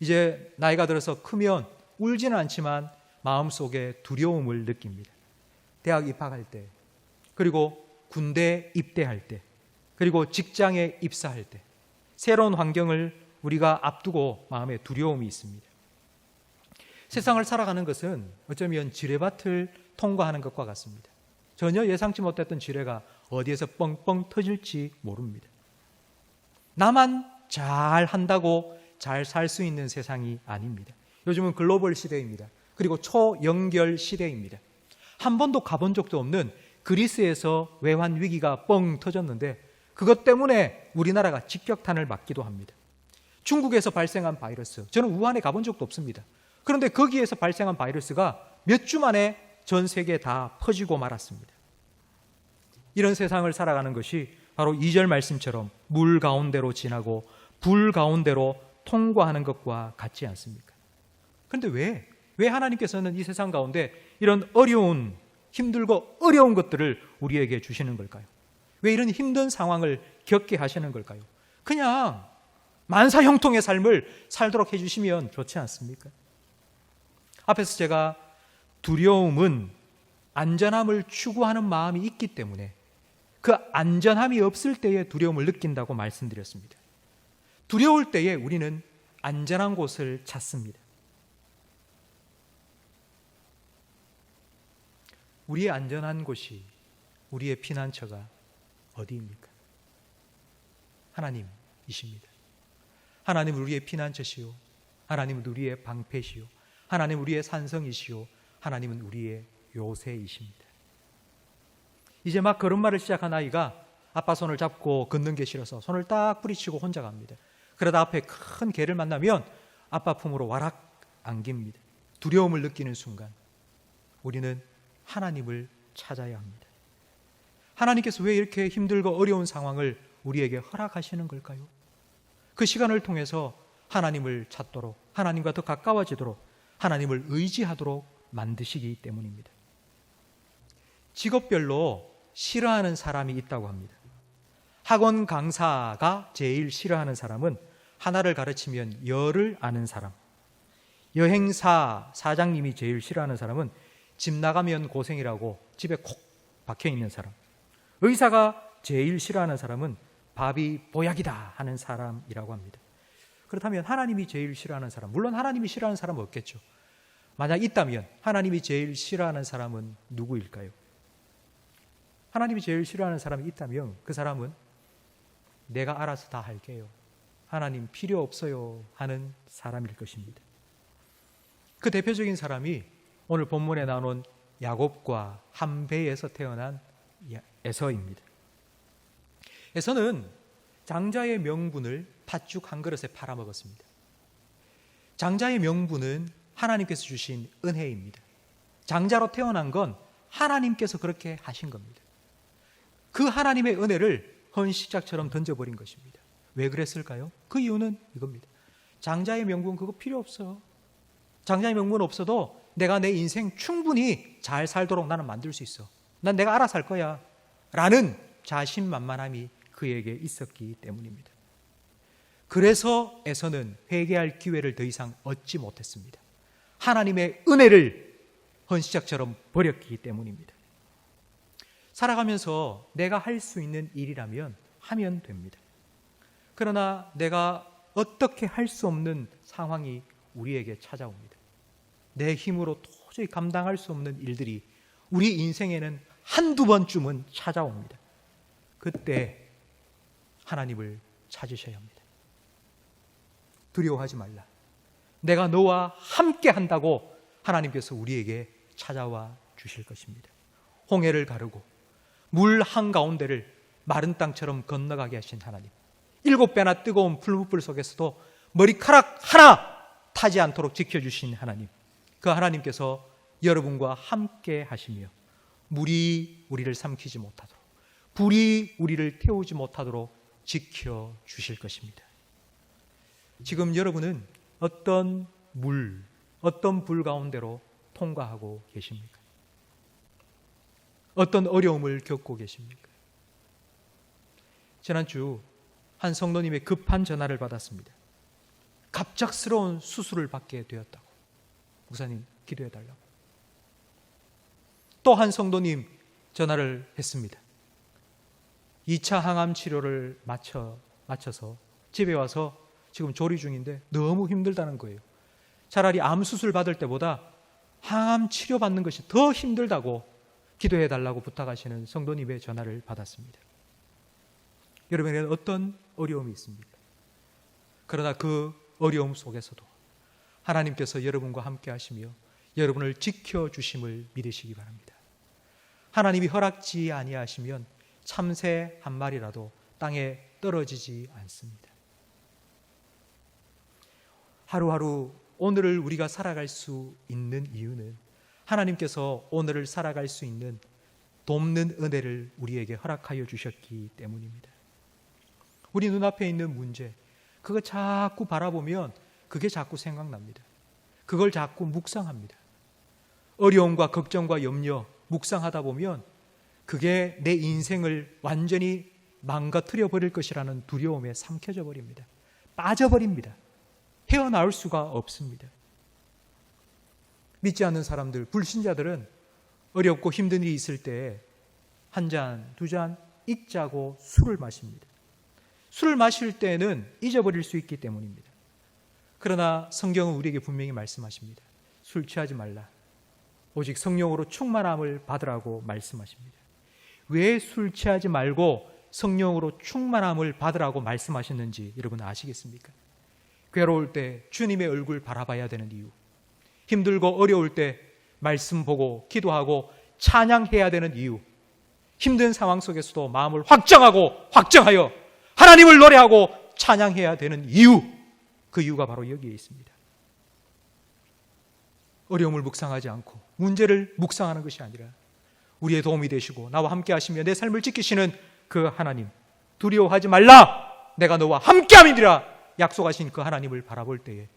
이제 나이가 들어서 크면 울지는 않지만 마음속에 두려움을 느낍니다. 대학 입학할 때, 그리고 군대 입대할 때, 그리고 직장에 입사할 때 새로운 환경을 우리가 앞두고 마음에 두려움이 있습니다. 세상을 살아가는 것은 어쩌면 지뢰밭을 통과하는 것과 같습니다. 전혀 예상치 못했던 지뢰가 어디에서 뻥뻥 터질지 모릅니다. 나만 잘 한다고 잘 살 수 있는 세상이 아닙니다. 요즘은 글로벌 시대입니다. 그리고 초연결 시대입니다. 한 번도 가본 적도 없는 그리스에서 외환 위기가 뻥 터졌는데 그것 때문에 우리나라가 직격탄을 맞기도 합니다. 중국에서 발생한 바이러스, 저는 우한에 가본 적도 없습니다. 그런데 거기에서 발생한 바이러스가 몇 주 만에 전 세계에 다 퍼지고 말았습니다. 이런 세상을 살아가는 것이 바로 2절 말씀처럼 물 가운데로 지나고 불 가운데로 통과하는 것과 같지 않습니까? 그런데 왜 하나님께서는 이 세상 가운데 이런 어려운, 힘들고 어려운 것들을 우리에게 주시는 걸까요? 왜 이런 힘든 상황을 겪게 하시는 걸까요? 그냥 만사형통의 삶을 살도록 해주시면 좋지 않습니까? 앞에서 제가 두려움은 안전함을 추구하는 마음이 있기 때문에 그 안전함이 없을 때에 두려움을 느낀다고 말씀드렸습니다. 두려울 때에 우리는 안전한 곳을 찾습니다. 우리의 안전한 곳이, 우리의 피난처가 어디입니까? 하나님이십니다. 하나님은 우리의 피난처시요, 하나님은 우리의 방패시요, 하나님은 우리의 산성이시요, 하나님은 우리의 요새이십니다. 이제 막 걸음마를 시작한 아이가 아빠 손을 잡고 걷는 게 싫어서 손을 딱 뿌리치고 혼자 갑니다. 그러다 앞에 큰 개를 만나면 아빠 품으로 와락 안깁니다. 두려움을 느끼는 순간 우리는 하나님을 찾아야 합니다. 하나님께서 왜 이렇게 힘들고 어려운 상황을 우리에게 허락하시는 걸까요? 그 시간을 통해서 하나님을 찾도록, 하나님과 더 가까워지도록, 하나님을 의지하도록 만드시기 때문입니다. 직업별로 싫어하는 사람이 있다고 합니다. 학원 강사가 제일 싫어하는 사람은 하나를 가르치면 열을 아는 사람, 여행사 사장님이 제일 싫어하는 사람은 집 나가면 고생이라고 집에 콕 박혀 있는 사람, 의사가 제일 싫어하는 사람은 밥이 보약이다 하는 사람이라고 합니다. 그렇다면 하나님이 제일 싫어하는 사람, 물론 하나님이 싫어하는 사람은 없겠죠. 만약 있다면 하나님이 제일 싫어하는 사람은 누구일까요? 하나님이 제일 싫어하는 사람이 있다면 그 사람은 내가 알아서 다 할게요, 하나님 필요 없어요 하는 사람일 것입니다. 그 대표적인 사람이 오늘 본문에 나오는 야곱과 한배에서 태어난 에서입니다. 에서는 장자의 명분을 팥죽 한 그릇에 팔아먹었습니다. 장자의 명분은 하나님께서 주신 은혜입니다. 장자로 태어난 건 하나님께서 그렇게 하신 겁니다. 그 하나님의 은혜를 헌식짝처럼 던져버린 것입니다. 왜 그랬을까요? 그 이유는 이겁니다. 장자의 명분 그거 필요 없어. 장자의 명분 없어도 내가 내 인생 충분히 잘 살도록 나는 만들 수 있어. 난 내가 알아서 할 거야 라는 자신만만함이 그에게 있었기 때문입니다. 그래서 에서는 회개할 기회를 더 이상 얻지 못했습니다. 하나님의 은혜를 헌시작처럼 버렸기 때문입니다. 살아가면서 내가 할 수 있는 일이라면 하면 됩니다. 그러나 내가 어떻게 할 수 없는 상황이 우리에게 찾아옵니다. 내 힘으로 도저히 감당할 수 없는 일들이 우리 인생에는 한두 번쯤은 찾아옵니다. 그때 하나님을 찾으셔야 합니다. 두려워하지 말라. 내가 너와 함께 한다고 하나님께서 우리에게 찾아와 주실 것입니다. 홍해를 가르고 물 한가운데를 마른 땅처럼 건너가게 하신 하나님, 7배나 뜨거운 불붙불 속에서도 머리카락 하나 타지 않도록 지켜주신 하나님, 그 하나님께서 여러분과 함께 하시며 물이 우리를 삼키지 못하도록, 불이 우리를 태우지 못하도록 지켜주실 것입니다. 지금 여러분은 어떤 물, 어떤 불 가운데로 통과하고 계십니까? 어떤 어려움을 겪고 계십니까? 지난주 한 성도님의 급한 전화를 받았습니다. 갑작스러운 수술을 받게 되었다고. 목사님 기도해달라고. 또 한 성도님 전화를 했습니다. 2차 항암 치료를 마쳐서 집에 와서 지금 조리 중인데 너무 힘들다는 거예요. 차라리 암 수술 받을 때보다 항암 치료 받는 것이 더 힘들다고 기도해달라고 부탁하시는 성도님의 전화를 받았습니다. 여러분에게는 어떤 어려움이 있습니까? 그러나 그 어려움 속에서도 하나님께서 여러분과 함께 하시며 여러분을 지켜주심을 믿으시기 바랍니다. 하나님이 허락지 아니하시면 참새 한 마리라도 땅에 떨어지지 않습니다. 하루하루 오늘을 우리가 살아갈 수 있는 이유는 하나님께서 오늘을 살아갈 수 있는 돕는 은혜를 우리에게 허락하여 주셨기 때문입니다. 우리 눈앞에 있는 문제, 그거 자꾸 바라보면 그게 자꾸 생각납니다. 그걸 자꾸 묵상합니다. 어려움과 걱정과 염려 묵상하다 보면 그게 내 인생을 완전히 망가뜨려 버릴 것이라는 두려움에 삼켜져 버립니다. 빠져버립니다. 헤어나올 수가 없습니다. 믿지 않는 사람들, 불신자들은 어렵고 힘든 일이 있을 때 한 잔, 두 잔 잊자고 술을 마십니다. 술을 마실 때는 잊어버릴 수 있기 때문입니다. 그러나 성경은 우리에게 분명히 말씀하십니다. 술 취하지 말라. 오직 성령으로 충만함을 받으라고 말씀하십니다. 왜 술 취하지 말고 성령으로 충만함을 받으라고 말씀하셨는지 여러분 아시겠습니까? 괴로울 때 주님의 얼굴 바라봐야 되는 이유, 힘들고 어려울 때 말씀 보고 기도하고 찬양해야 되는 이유, 힘든 상황 속에서도 마음을 확정하여 하나님을 노래하고 찬양해야 되는 이유, 그 이유가 바로 여기에 있습니다. 어려움을 묵상하지 않고 문제를 묵상하는 것이 아니라 우리의 도움이 되시고 나와 함께 하시며 내 삶을 지키시는 그 하나님, 두려워하지 말라, 내가 너와 함께함이니라 약속하신 그 하나님을 바라볼 때에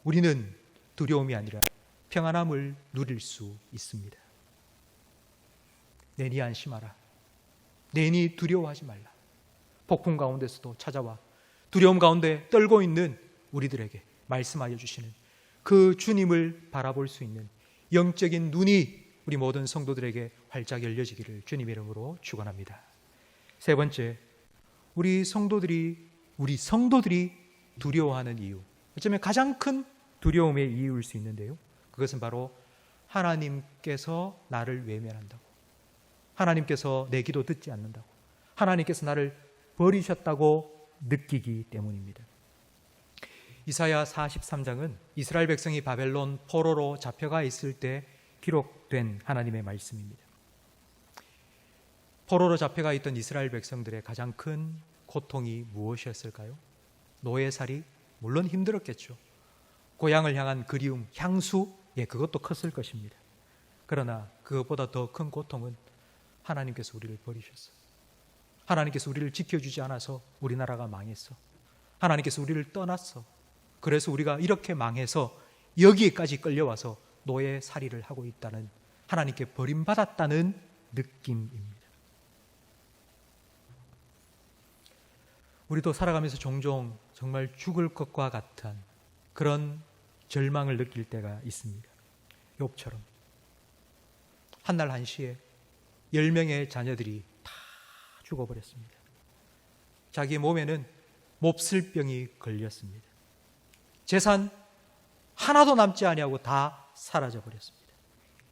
우리는 두려움이 아니라 평안함을 누릴 수 있습니다. 내니 안심하라. 내니 두려워하지 말라. 폭풍 가운데서도 찾아와 두려움 가운데 떨고 있는 우리들에게 말씀하여 주시는 그 주님을 바라볼 수 있는 영적인 눈이 우리 모든 성도들에게 활짝 열려지기를 주님의 이름으로 축원합니다. 세 번째, 우리 성도들이 두려워하는 이유, 어쩌면 가장 큰 두려움의 이유일 수 있는데요, 그것은 바로 하나님께서 나를 외면한다고, 하나님께서 내 기도 듣지 않는다고, 하나님께서 나를 버리셨다고 느끼기 때문입니다. 이사야 43장은 이스라엘 백성이 바벨론 포로로 잡혀가 있을 때 기록된 하나님의 말씀입니다. 포로로 잡혀가 있던 이스라엘 백성들의 가장 큰 고통이 무엇이었을까요? 노예살이, 물론 힘들었겠죠. 고향을 향한 그리움, 향수, 그것도 컸을 것입니다. 그러나 그것보다 더 큰 고통은 하나님께서 우리를 버리셨어. 하나님께서 우리를 지켜주지 않아서 우리나라가 망했어. 하나님께서 우리를 떠났어. 그래서 우리가 이렇게 망해서 여기까지 끌려와서 노예살이를 하고 있다는, 하나님께 버림받았다는 느낌입니다. 우리도 살아가면서 종종 정말 죽을 것과 같은 그런 절망을 느낄 때가 있습니다. 욥처럼 한날 한시에 10명의 자녀들이 다 죽어버렸습니다. 자기 몸에는 몹쓸병이 걸렸습니다. 재산 하나도 남지 아니하고 다 사라져버렸습니다.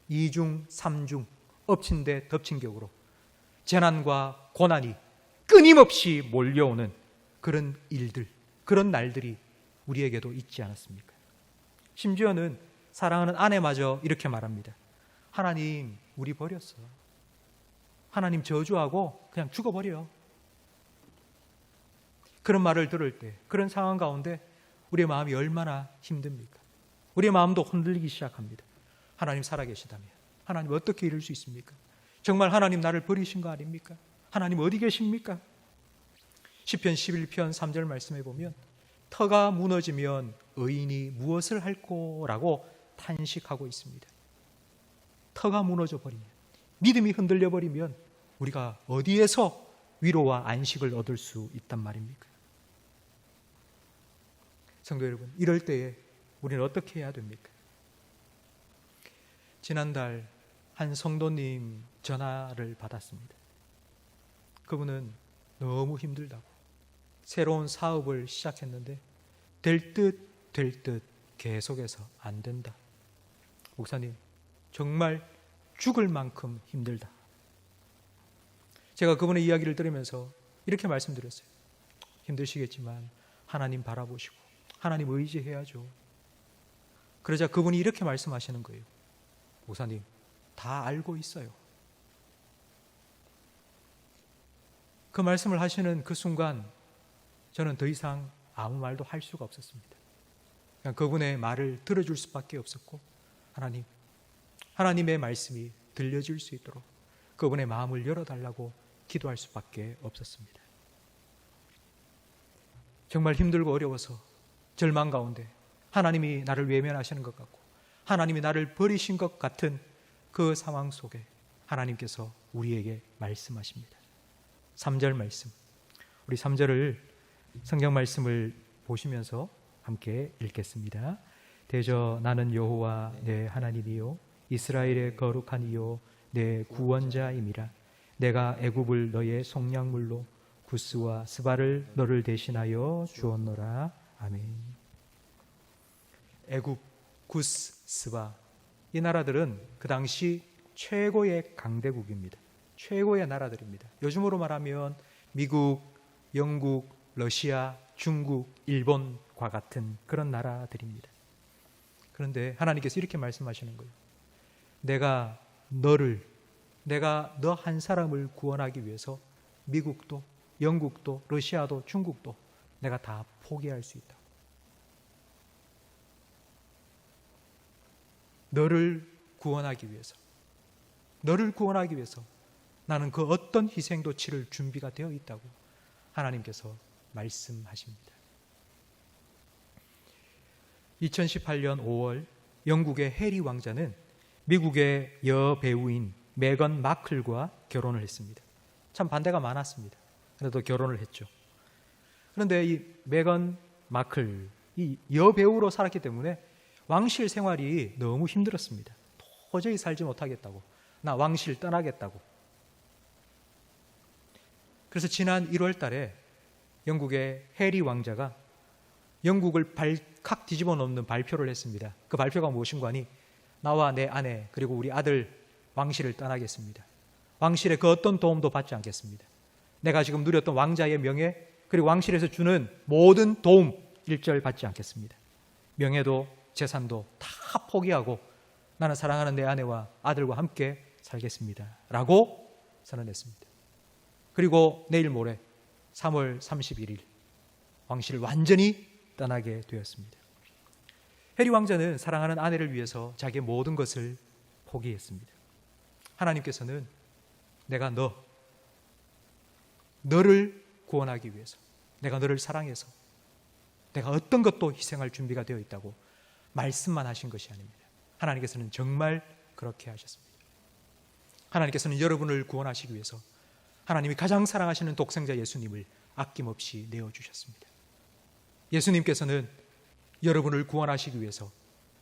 2중 3중 엎친 데 덮친 격으로 재난과 고난이 끊임없이 몰려오는 그런 일들, 그런 날들이 우리에게도 있지 않았습니까? 심지어는 사랑하는 아내마저 이렇게 말합니다. 하나님, 우리 버렸어. 하나님 저주하고 그냥 죽어버려. 그런 말을 들을 때, 그런 상황 가운데 우리의 마음이 얼마나 힘듭니까? 우리의 마음도 흔들리기 시작합니다. 하나님 살아계시다면 하나님 어떻게 이럴 수 있습니까? 정말 하나님 나를 버리신 거 아닙니까? 하나님 어디 계십니까? 시편 11편 3절 말씀해 보면 터가 무너지면 의인이 무엇을 할꼬라고 탄식하고 있습니다. 터가 무너져 버리면, 믿음이 흔들려 버리면 우리가 어디에서 위로와 안식을 얻을 수 있단 말입니까? 성도 여러분, 이럴 때에 우리는 어떻게 해야 됩니까? 지난달 한 성도님 전화를 받았습니다. 그분은 너무 힘들다고, 새로운 사업을 시작했는데 될 듯 계속해서 안 된다. 목사님, 정말 죽을 만큼 힘들다. 제가 그분의 이야기를 들으면서 이렇게 말씀드렸어요. 힘드시겠지만 하나님 바라보시고 하나님 의지해야죠. 그러자 그분이 이렇게 말씀하시는 거예요. 목사님, 다 알고 있어요. 그 말씀을 하시는 그 순간 저는 더 이상 아무 말도 할 수가 없었습니다. 그냥 그분의 말을 들어줄 수밖에 없었고, 하나님의 말씀이 들려질 수 있도록 그분의 마음을 열어달라고 기도할 수밖에 없었습니다. 정말 힘들고 어려워서 절망 가운데 하나님이 나를 외면하시는 것 같고 하나님이 나를 버리신 것 같은 그 상황 속에 하나님께서 우리에게 말씀하십니다. 3절 말씀, 우리 3절을 성경 말씀을 보시면서 함께 읽겠습니다. 대저 나는 여호와 내 하나님이요 이스라엘의 거룩한 이요 내 구원자임이라. 내가 애굽을 너의 속량물로 구스와 스바를 너를 대신하여 주었노라. 아멘. 애굽, 구스, 스바, 이 나라들은 그 당시 최고의 강대국입니다. 최고의 나라들입니다. 요즘으로 말하면 미국, 영국, 러시아, 중국, 일본과 같은 그런 나라들입니다. 그런데 하나님께서 이렇게 말씀하시는 거예요. 내가 너 한 사람을 구원하기 위해서 미국도, 영국도, 러시아도, 중국도 내가 다 포기할 수 있다. 너를 구원하기 위해서 나는 그 어떤 희생도 치를 준비가 되어 있다고 하나님께서 말씀하십니다. 2018년 5월 영국의 해리 왕자는 미국의 여배우인 메건 마클과 결혼을 했습니다. 참 반대가 많았습니다. 그래도 결혼을 했죠. 그런데 이 메건 마클, 이 여배우로 살았기 때문에 왕실 생활이 너무 힘들었습니다. 도저히 살지 못하겠다고, 나 왕실 떠나겠다고. 그래서 지난 1월 달에 영국의 해리 왕자가 영국을 발칵 뒤집어 놓는 발표를 했습니다. 그 발표가 무엇인가 하니, 나와 내 아내 그리고 우리 아들 왕실을 떠나겠습니다. 왕실의 그 어떤 도움도 받지 않겠습니다. 내가 지금 누렸던 왕자의 명예 그리고 왕실에서 주는 모든 도움 일절 받지 않겠습니다. 명예도 재산도 다 포기하고 나는 사랑하는 내 아내와 아들과 함께 살겠습니다 라고 선언했습니다. 그리고 내일 모레 3월 31일 왕실을 완전히 떠나게 되었습니다. 해리 왕자는 사랑하는 아내를 위해서 자기의 모든 것을 포기했습니다. 하나님께서는 내가 너를 구원하기 위해서, 내가 너를 사랑해서 내가 어떤 것도 희생할 준비가 되어 있다고 말씀만 하신 것이 아닙니다. 하나님께서는 정말 그렇게 하셨습니다. 하나님께서는 여러분을 구원하시기 위해서 하나님이 가장 사랑하시는 독생자 예수님을 아낌없이 내어주셨습니다. 예수님께서는 여러분을 구원하시기 위해서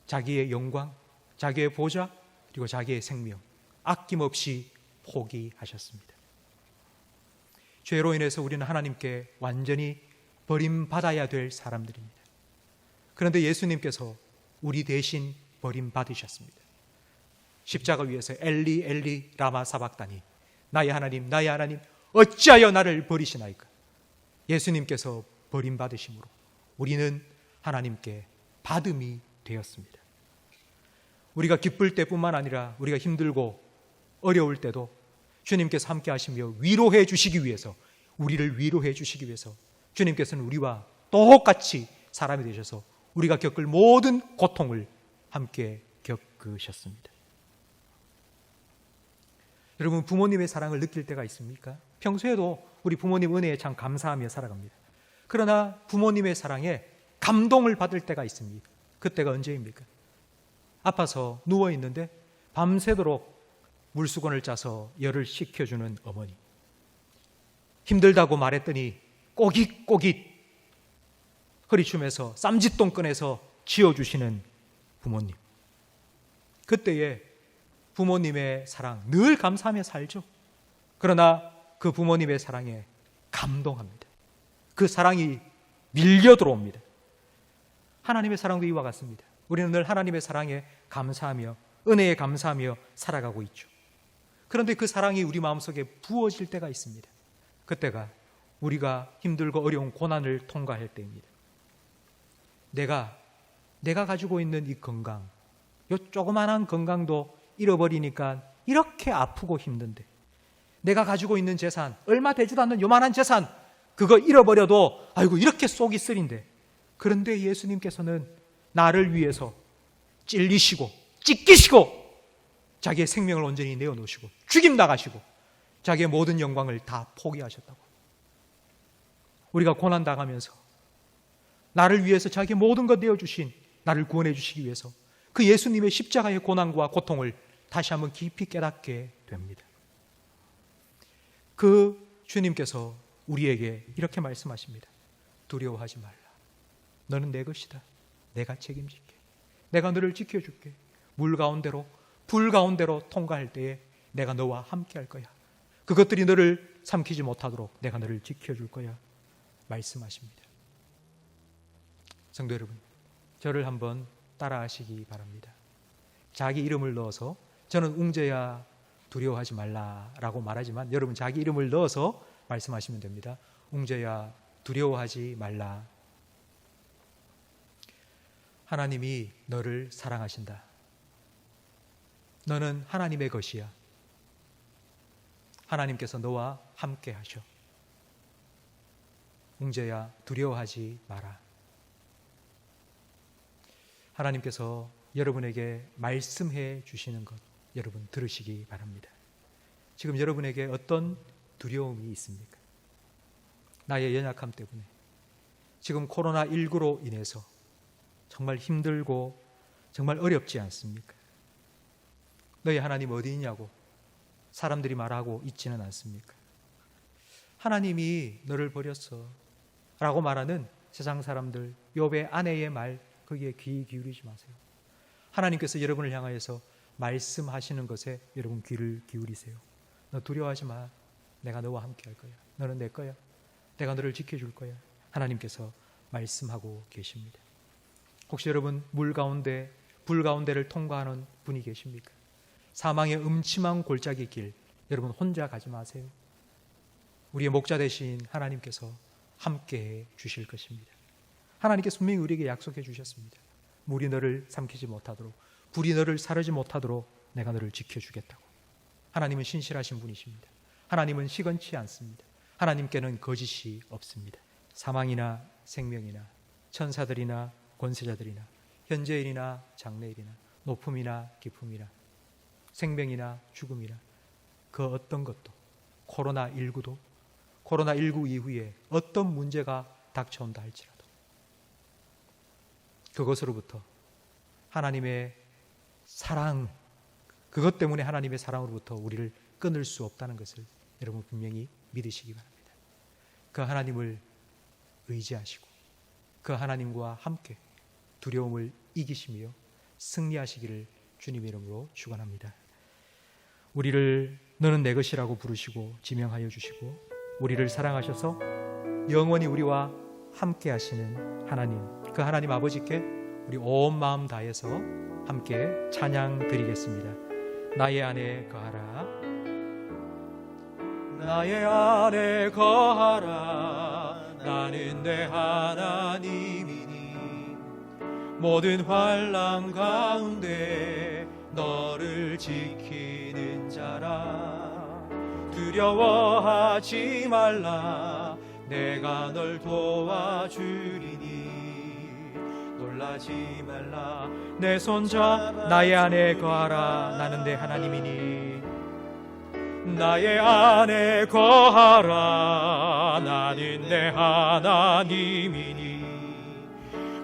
자기의 영광, 자기의 보좌, 그리고 자기의 생명 아낌없이 포기하셨습니다. 죄로 인해서 우리는 하나님께 완전히 버림받아야 될 사람들입니다. 그런데 예수님께서 우리 대신 버림받으셨습니다. 십자가 위에서 엘리 엘리 라마 사박다니, 나의 하나님 나의 하나님 어찌하여 나를 버리시나이까. 예수님께서 버림받으심으로 우리는 하나님께 받음이 되었습니다. 우리가 기쁠 때뿐만 아니라 우리가 힘들고 어려울 때도 주님께서 함께 하시며 위로해 주시기 위해서, 우리를 위로해 주시기 위해서 주님께서는 우리와 똑같이 사람이 되셔서 우리가 겪을 모든 고통을 함께 겪으셨습니다. 여러분, 부모님의 사랑을 느낄 때가 있습니까? 평소에도 우리 부모님 은혜에 참 감사하며 살아갑니다. 그러나 부모님의 사랑에 감동을 받을 때가 있습니다. 그때가 언제입니까? 아파서 누워있는데 밤새도록 물수건을 짜서 열을 식혀주는 어머니, 힘들다고 말했더니 꼬깃꼬깃 허리춤에서 쌈짓돈 꺼내서 지어주시는 부모님, 그때의 부모님의 사랑 늘 감사하며 살죠. 그러나 그 부모님의 사랑에 감동합니다. 그 사랑이 밀려 들어옵니다. 하나님의 사랑도 이와 같습니다. 우리는 늘 하나님의 사랑에 감사하며 은혜에 감사하며 살아가고 있죠. 그런데 그 사랑이 우리 마음속에 부어질 때가 있습니다. 그때가 우리가 힘들고 어려운 고난을 통과할 때입니다. 내가 가지고 있는 이 건강, 이 조그만한 건강도 잃어버리니까 이렇게 아프고 힘든데, 내가 가지고 있는 재산, 얼마 되지도 않는 요만한 재산, 그거 잃어버려도 아이고 이렇게 속이 쓰린데, 그런데 예수님께서는 나를 위해서 찔리시고 찢기시고 자기의 생명을 온전히 내어놓으시고 죽임 나가시고 자기의 모든 영광을 다 포기하셨다고. 우리가 고난당하면서 나를 위해서 자기의 모든 것 내어주신 나를 구원해 주시기 위해서 그 예수님의 십자가의 고난과 고통을 다시 한번 깊이 깨닫게 됩니다. 그 주님께서 우리에게 이렇게 말씀하십니다. 두려워하지 말라. 너는 내 것이다. 내가 책임질게. 내가 너를 지켜줄게. 물 가운데로 불 가운데로 통과할 때에 내가 너와 함께 할 거야. 그것들이 너를 삼키지 못하도록 내가 너를 지켜줄 거야 말씀하십니다. 성도 여러분, 저를 한번 따라하시기 바랍니다. 자기 이름을 넣어서, 저는 웅재야 두려워하지 말라라고 말하지만 여러분 자기 이름을 넣어서 말씀하시면 됩니다. 웅재야 두려워하지 말라. 하나님이 너를 사랑하신다. 너는 하나님의 것이야. 하나님께서 너와 함께 하셔. 웅재야 두려워하지 마라. 하나님께서 여러분에게 말씀해 주시는 것 여러분 들으시기 바랍니다. 지금 여러분에게 어떤 두려움이 있습니까? 나의 연약함 때문에, 지금 코로나19로 인해서 정말 힘들고 정말 어렵지 않습니까? 너희 하나님 어디 있냐고 사람들이 말하고 있지는 않습니까? 하나님이 너를 버렸어 라고 말하는 세상 사람들, 욥의 아내의 말, 거기에 귀 기울이지 마세요. 하나님께서 여러분을 향하여서 말씀하시는 것에 여러분 귀를 기울이세요. 너 두려워하지 마. 내가 너와 함께 할 거야. 너는 내 거야. 내가 너를 지켜줄 거야. 하나님께서 말씀하고 계십니다. 혹시 여러분 물 가운데, 불 가운데를 통과하는 분이 계십니까? 사망의 음침한 골짜기 길, 여러분 혼자 가지 마세요. 우리의 목자 되신 하나님께서 함께해 주실 것입니다. 하나님께서 분명히 우리에게 약속해 주셨습니다. 물이 너를 삼키지 못하도록, 불이 너를 사르지 못하도록 내가 너를 지켜주겠다고. 하나님은 신실하신 분이십니다. 하나님은 시건치 않습니다. 하나님께는 거짓이 없습니다. 사망이나 생명이나 천사들이나 권세자들이나 현재일이나 장래일이나 높음이나 깊음이나 생명이나 죽음이나 그 어떤 것도, 코로나19도, 코로나19 이후에 어떤 문제가 닥쳐온다 할지라도 그것으로부터 하나님의 사랑, 그것 때문에 하나님의 사랑으로부터 우리를 끊을 수 없다는 것을 여러분 분명히 믿으시기 바랍니다. 그 하나님을 의지하시고 그 하나님과 함께 두려움을 이기시며 승리하시기를 주님의 이름으로 축원합니다. 우리를 너는 내 것이라고 부르시고 지명하여 주시고 우리를 사랑하셔서 영원히 우리와 함께 하시는 하나님, 그 하나님 아버지께 우리 온 마음 다해서 함께 찬양 드리겠습니다. 나의 안에 거하라, 나의 안에 거하라. 나는 내 하나님이니 모든 환난 가운데 너를 지키는 자라. 두려워하지 말라. 내가 널 도와주리니 놀라지 말라. 내 손 잡아 나의 안에 거하라. 나는 내 하나님이니 나의 안에 거하라. 나는 내 하나님이니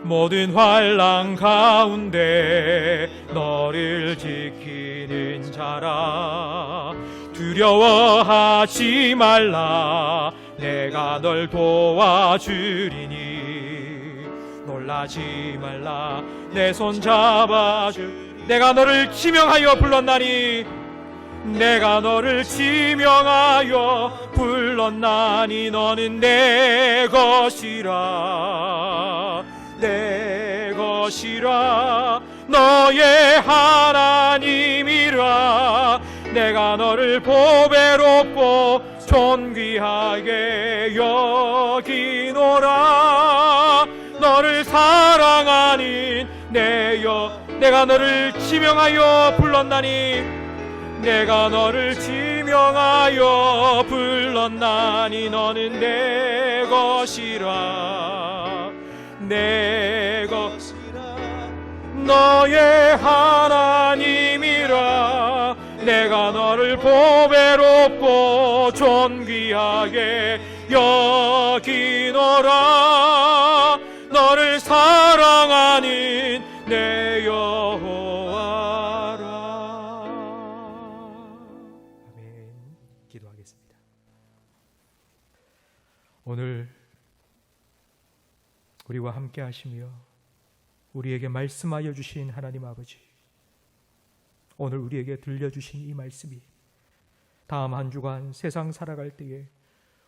모든 환난 가운데 너를 지키는 자라. 두려워하지 말라. 내가 널 도와주리니 놀라지 말라. 내 손 잡아주. 내가 너를 지명하여 불렀나니 내가 너를 지명하여 불렀나니 너는 내 것이라. 내 것이라. 너의 하나님이라. 내가 너를 보배롭고 존귀하게 여기노라. 너를 사랑하는 내가 너를 지명하여 불렀나니 내가 너를 지명하여 불렀나니 너는 내 것이라. 내 것이라. 너의 하나님이라. 내가 너를 보배롭고 존귀하게 여기노라. 너를 사랑하는 내 여호와라. 아멘. 기도하겠습니다. 오늘 우리와 함께 하시며 우리에게 말씀하여 주신 하나님 아버지, 오늘 우리에게 들려주신 이 말씀이 다음 한 주간 세상 살아갈 때에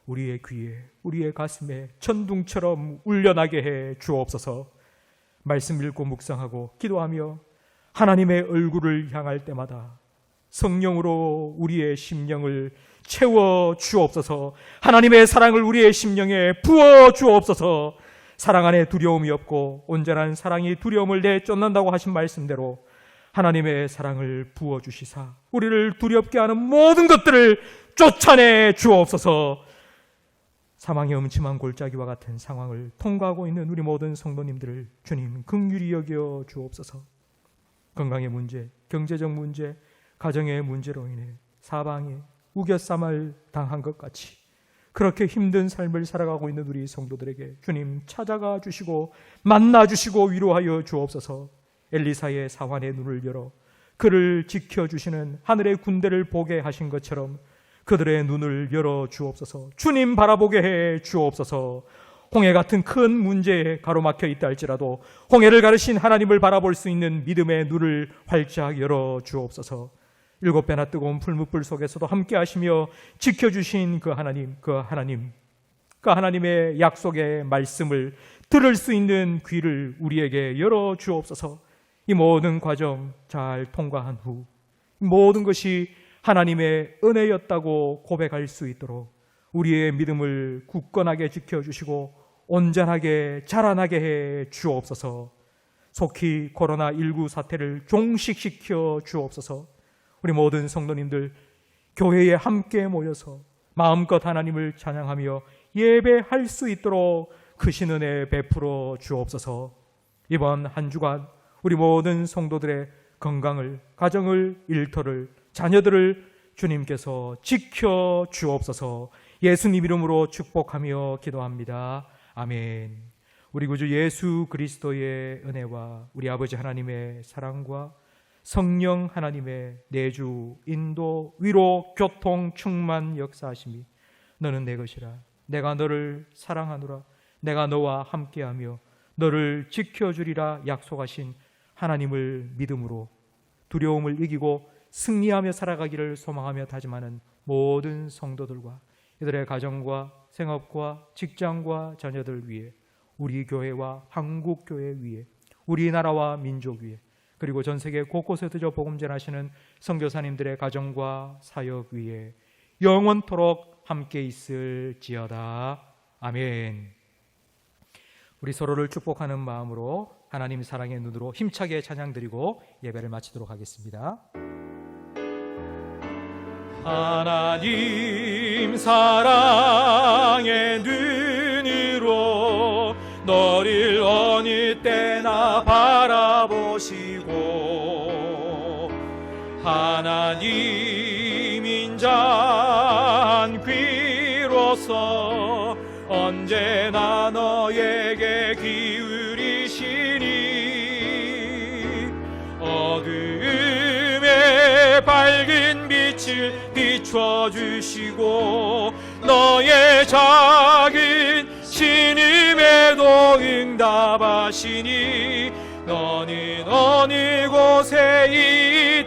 우리의 귀에, 우리의 가슴에 천둥처럼 울려나게 해 주옵소서. 말씀 읽고 묵상하고 기도하며 하나님의 얼굴을 향할 때마다 성령으로 우리의 심령을 채워 주옵소서. 하나님의 사랑을 우리의 심령에 부어 주옵소서. 사랑 안에 두려움이 없고 온전한 사랑이 두려움을 내쫓는다고 하신 말씀대로 하나님의 사랑을 부어주시사 우리를 두렵게 하는 모든 것들을 쫓아내 주옵소서. 사망의 음침한 골짜기와 같은 상황을 통과하고 있는 우리 모든 성도님들을 주님 긍휼히 여겨 주옵소서. 건강의 문제, 경제적 문제, 가정의 문제로 인해 사방에 우겨쌈을 당한 것 같이 그렇게 힘든 삶을 살아가고 있는 우리 성도들에게 주님 찾아가 주시고 만나 주시고 위로하여 주옵소서. 엘리사의 사환의 눈을 열어 그를 지켜주시는 하늘의 군대를 보게 하신 것처럼 그들의 눈을 열어 주옵소서. 주님 바라보게 해 주옵소서. 홍해 같은 큰 문제에 가로막혀 있다 할지라도 홍해를 가르신 하나님을 바라볼 수 있는 믿음의 눈을 활짝 열어 주옵소서. 7배나 뜨거운 풀무불 속에서도 함께 하시며 지켜주신 그 하나님의 약속의 말씀을 들을 수 있는 귀를 우리에게 열어 주옵소서. 이 모든 과정 잘 통과한 후 모든 것이 하나님의 은혜였다고 고백할 수 있도록 우리의 믿음을 굳건하게 지켜주시고 온전하게 자라나게 해 주옵소서. 속히 코로나19 사태를 종식시켜 주옵소서. 우리 모든 성도님들 교회에 함께 모여서 마음껏 하나님을 찬양하며 예배할 수 있도록 크신 은혜 베풀어 주옵소서. 이번 한 주간 우리 모든 성도들의 건강을, 가정을, 일터를, 자녀들을 주님께서 지켜 주옵소서. 예수님 이름으로 축복하며 기도합니다. 아멘. 우리 구주 예수 그리스도의 은혜와 우리 아버지 하나님의 사랑과 성령 하나님의 내주, 인도, 위로, 교통, 충만 역사하심이 너는 내 것이라. 내가 너를 사랑하노라. 내가 너와 함께하며 너를 지켜주리라 약속하신 하나님을 믿음으로 두려움을 이기고 승리하며 살아가기를 소망하며 다짐하는 모든 성도들과 이들의 가정과 생업과 직장과 자녀들 위해, 우리 교회와 한국 교회 위에, 우리나라와 민족 위에, 그리고 전 세계 곳곳에 드저 복음 전하시는 선교사님들의 가정과 사역 위에 영원토록 함께 있을지어다. 아멘. 우리 서로를 축복하는 마음으로 하나님 사랑의 눈으로 힘차게 찬양드리고 예배를 마치도록 하겠습니다. 하나님 사랑의 눈으로 너를 어느 때나 바라보시고 하나님 인자한 귀로서 언제나 너에게 기울이시니 어두움에 밝은 빛을 비춰주시고 너의 작은 신음에도 응답하시니 너는 어느 곳에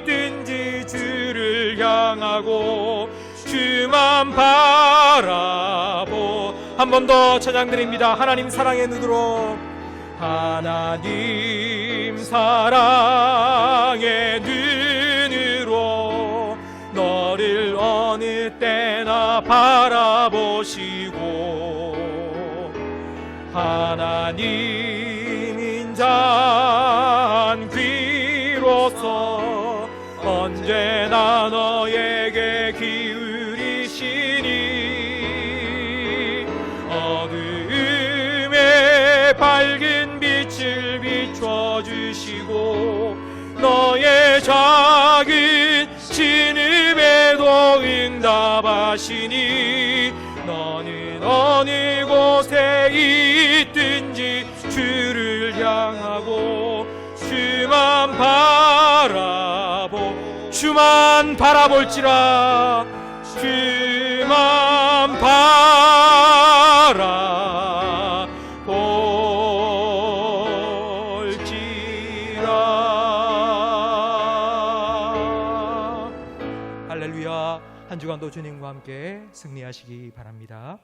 있든지 주를 향하고 주만 바라보. 한 번 더 찬양드립니다. 하나님 사랑의 눈으로, 하나님 사랑의 눈으로 너를 어느 때나 바라보시고 하나님 인자한 귀로서 언제나 너에게 기울이시니 어두움에 밝은 빛을 비춰주시고 너의 작은 신음에도 응답하시니 너는 어느 곳에 있든지 주를 향하고 주만 바라볼지라. 주만 바라볼지라. 할렐루야. 한 주간도 주님과 함께 승리하시기 바랍니다.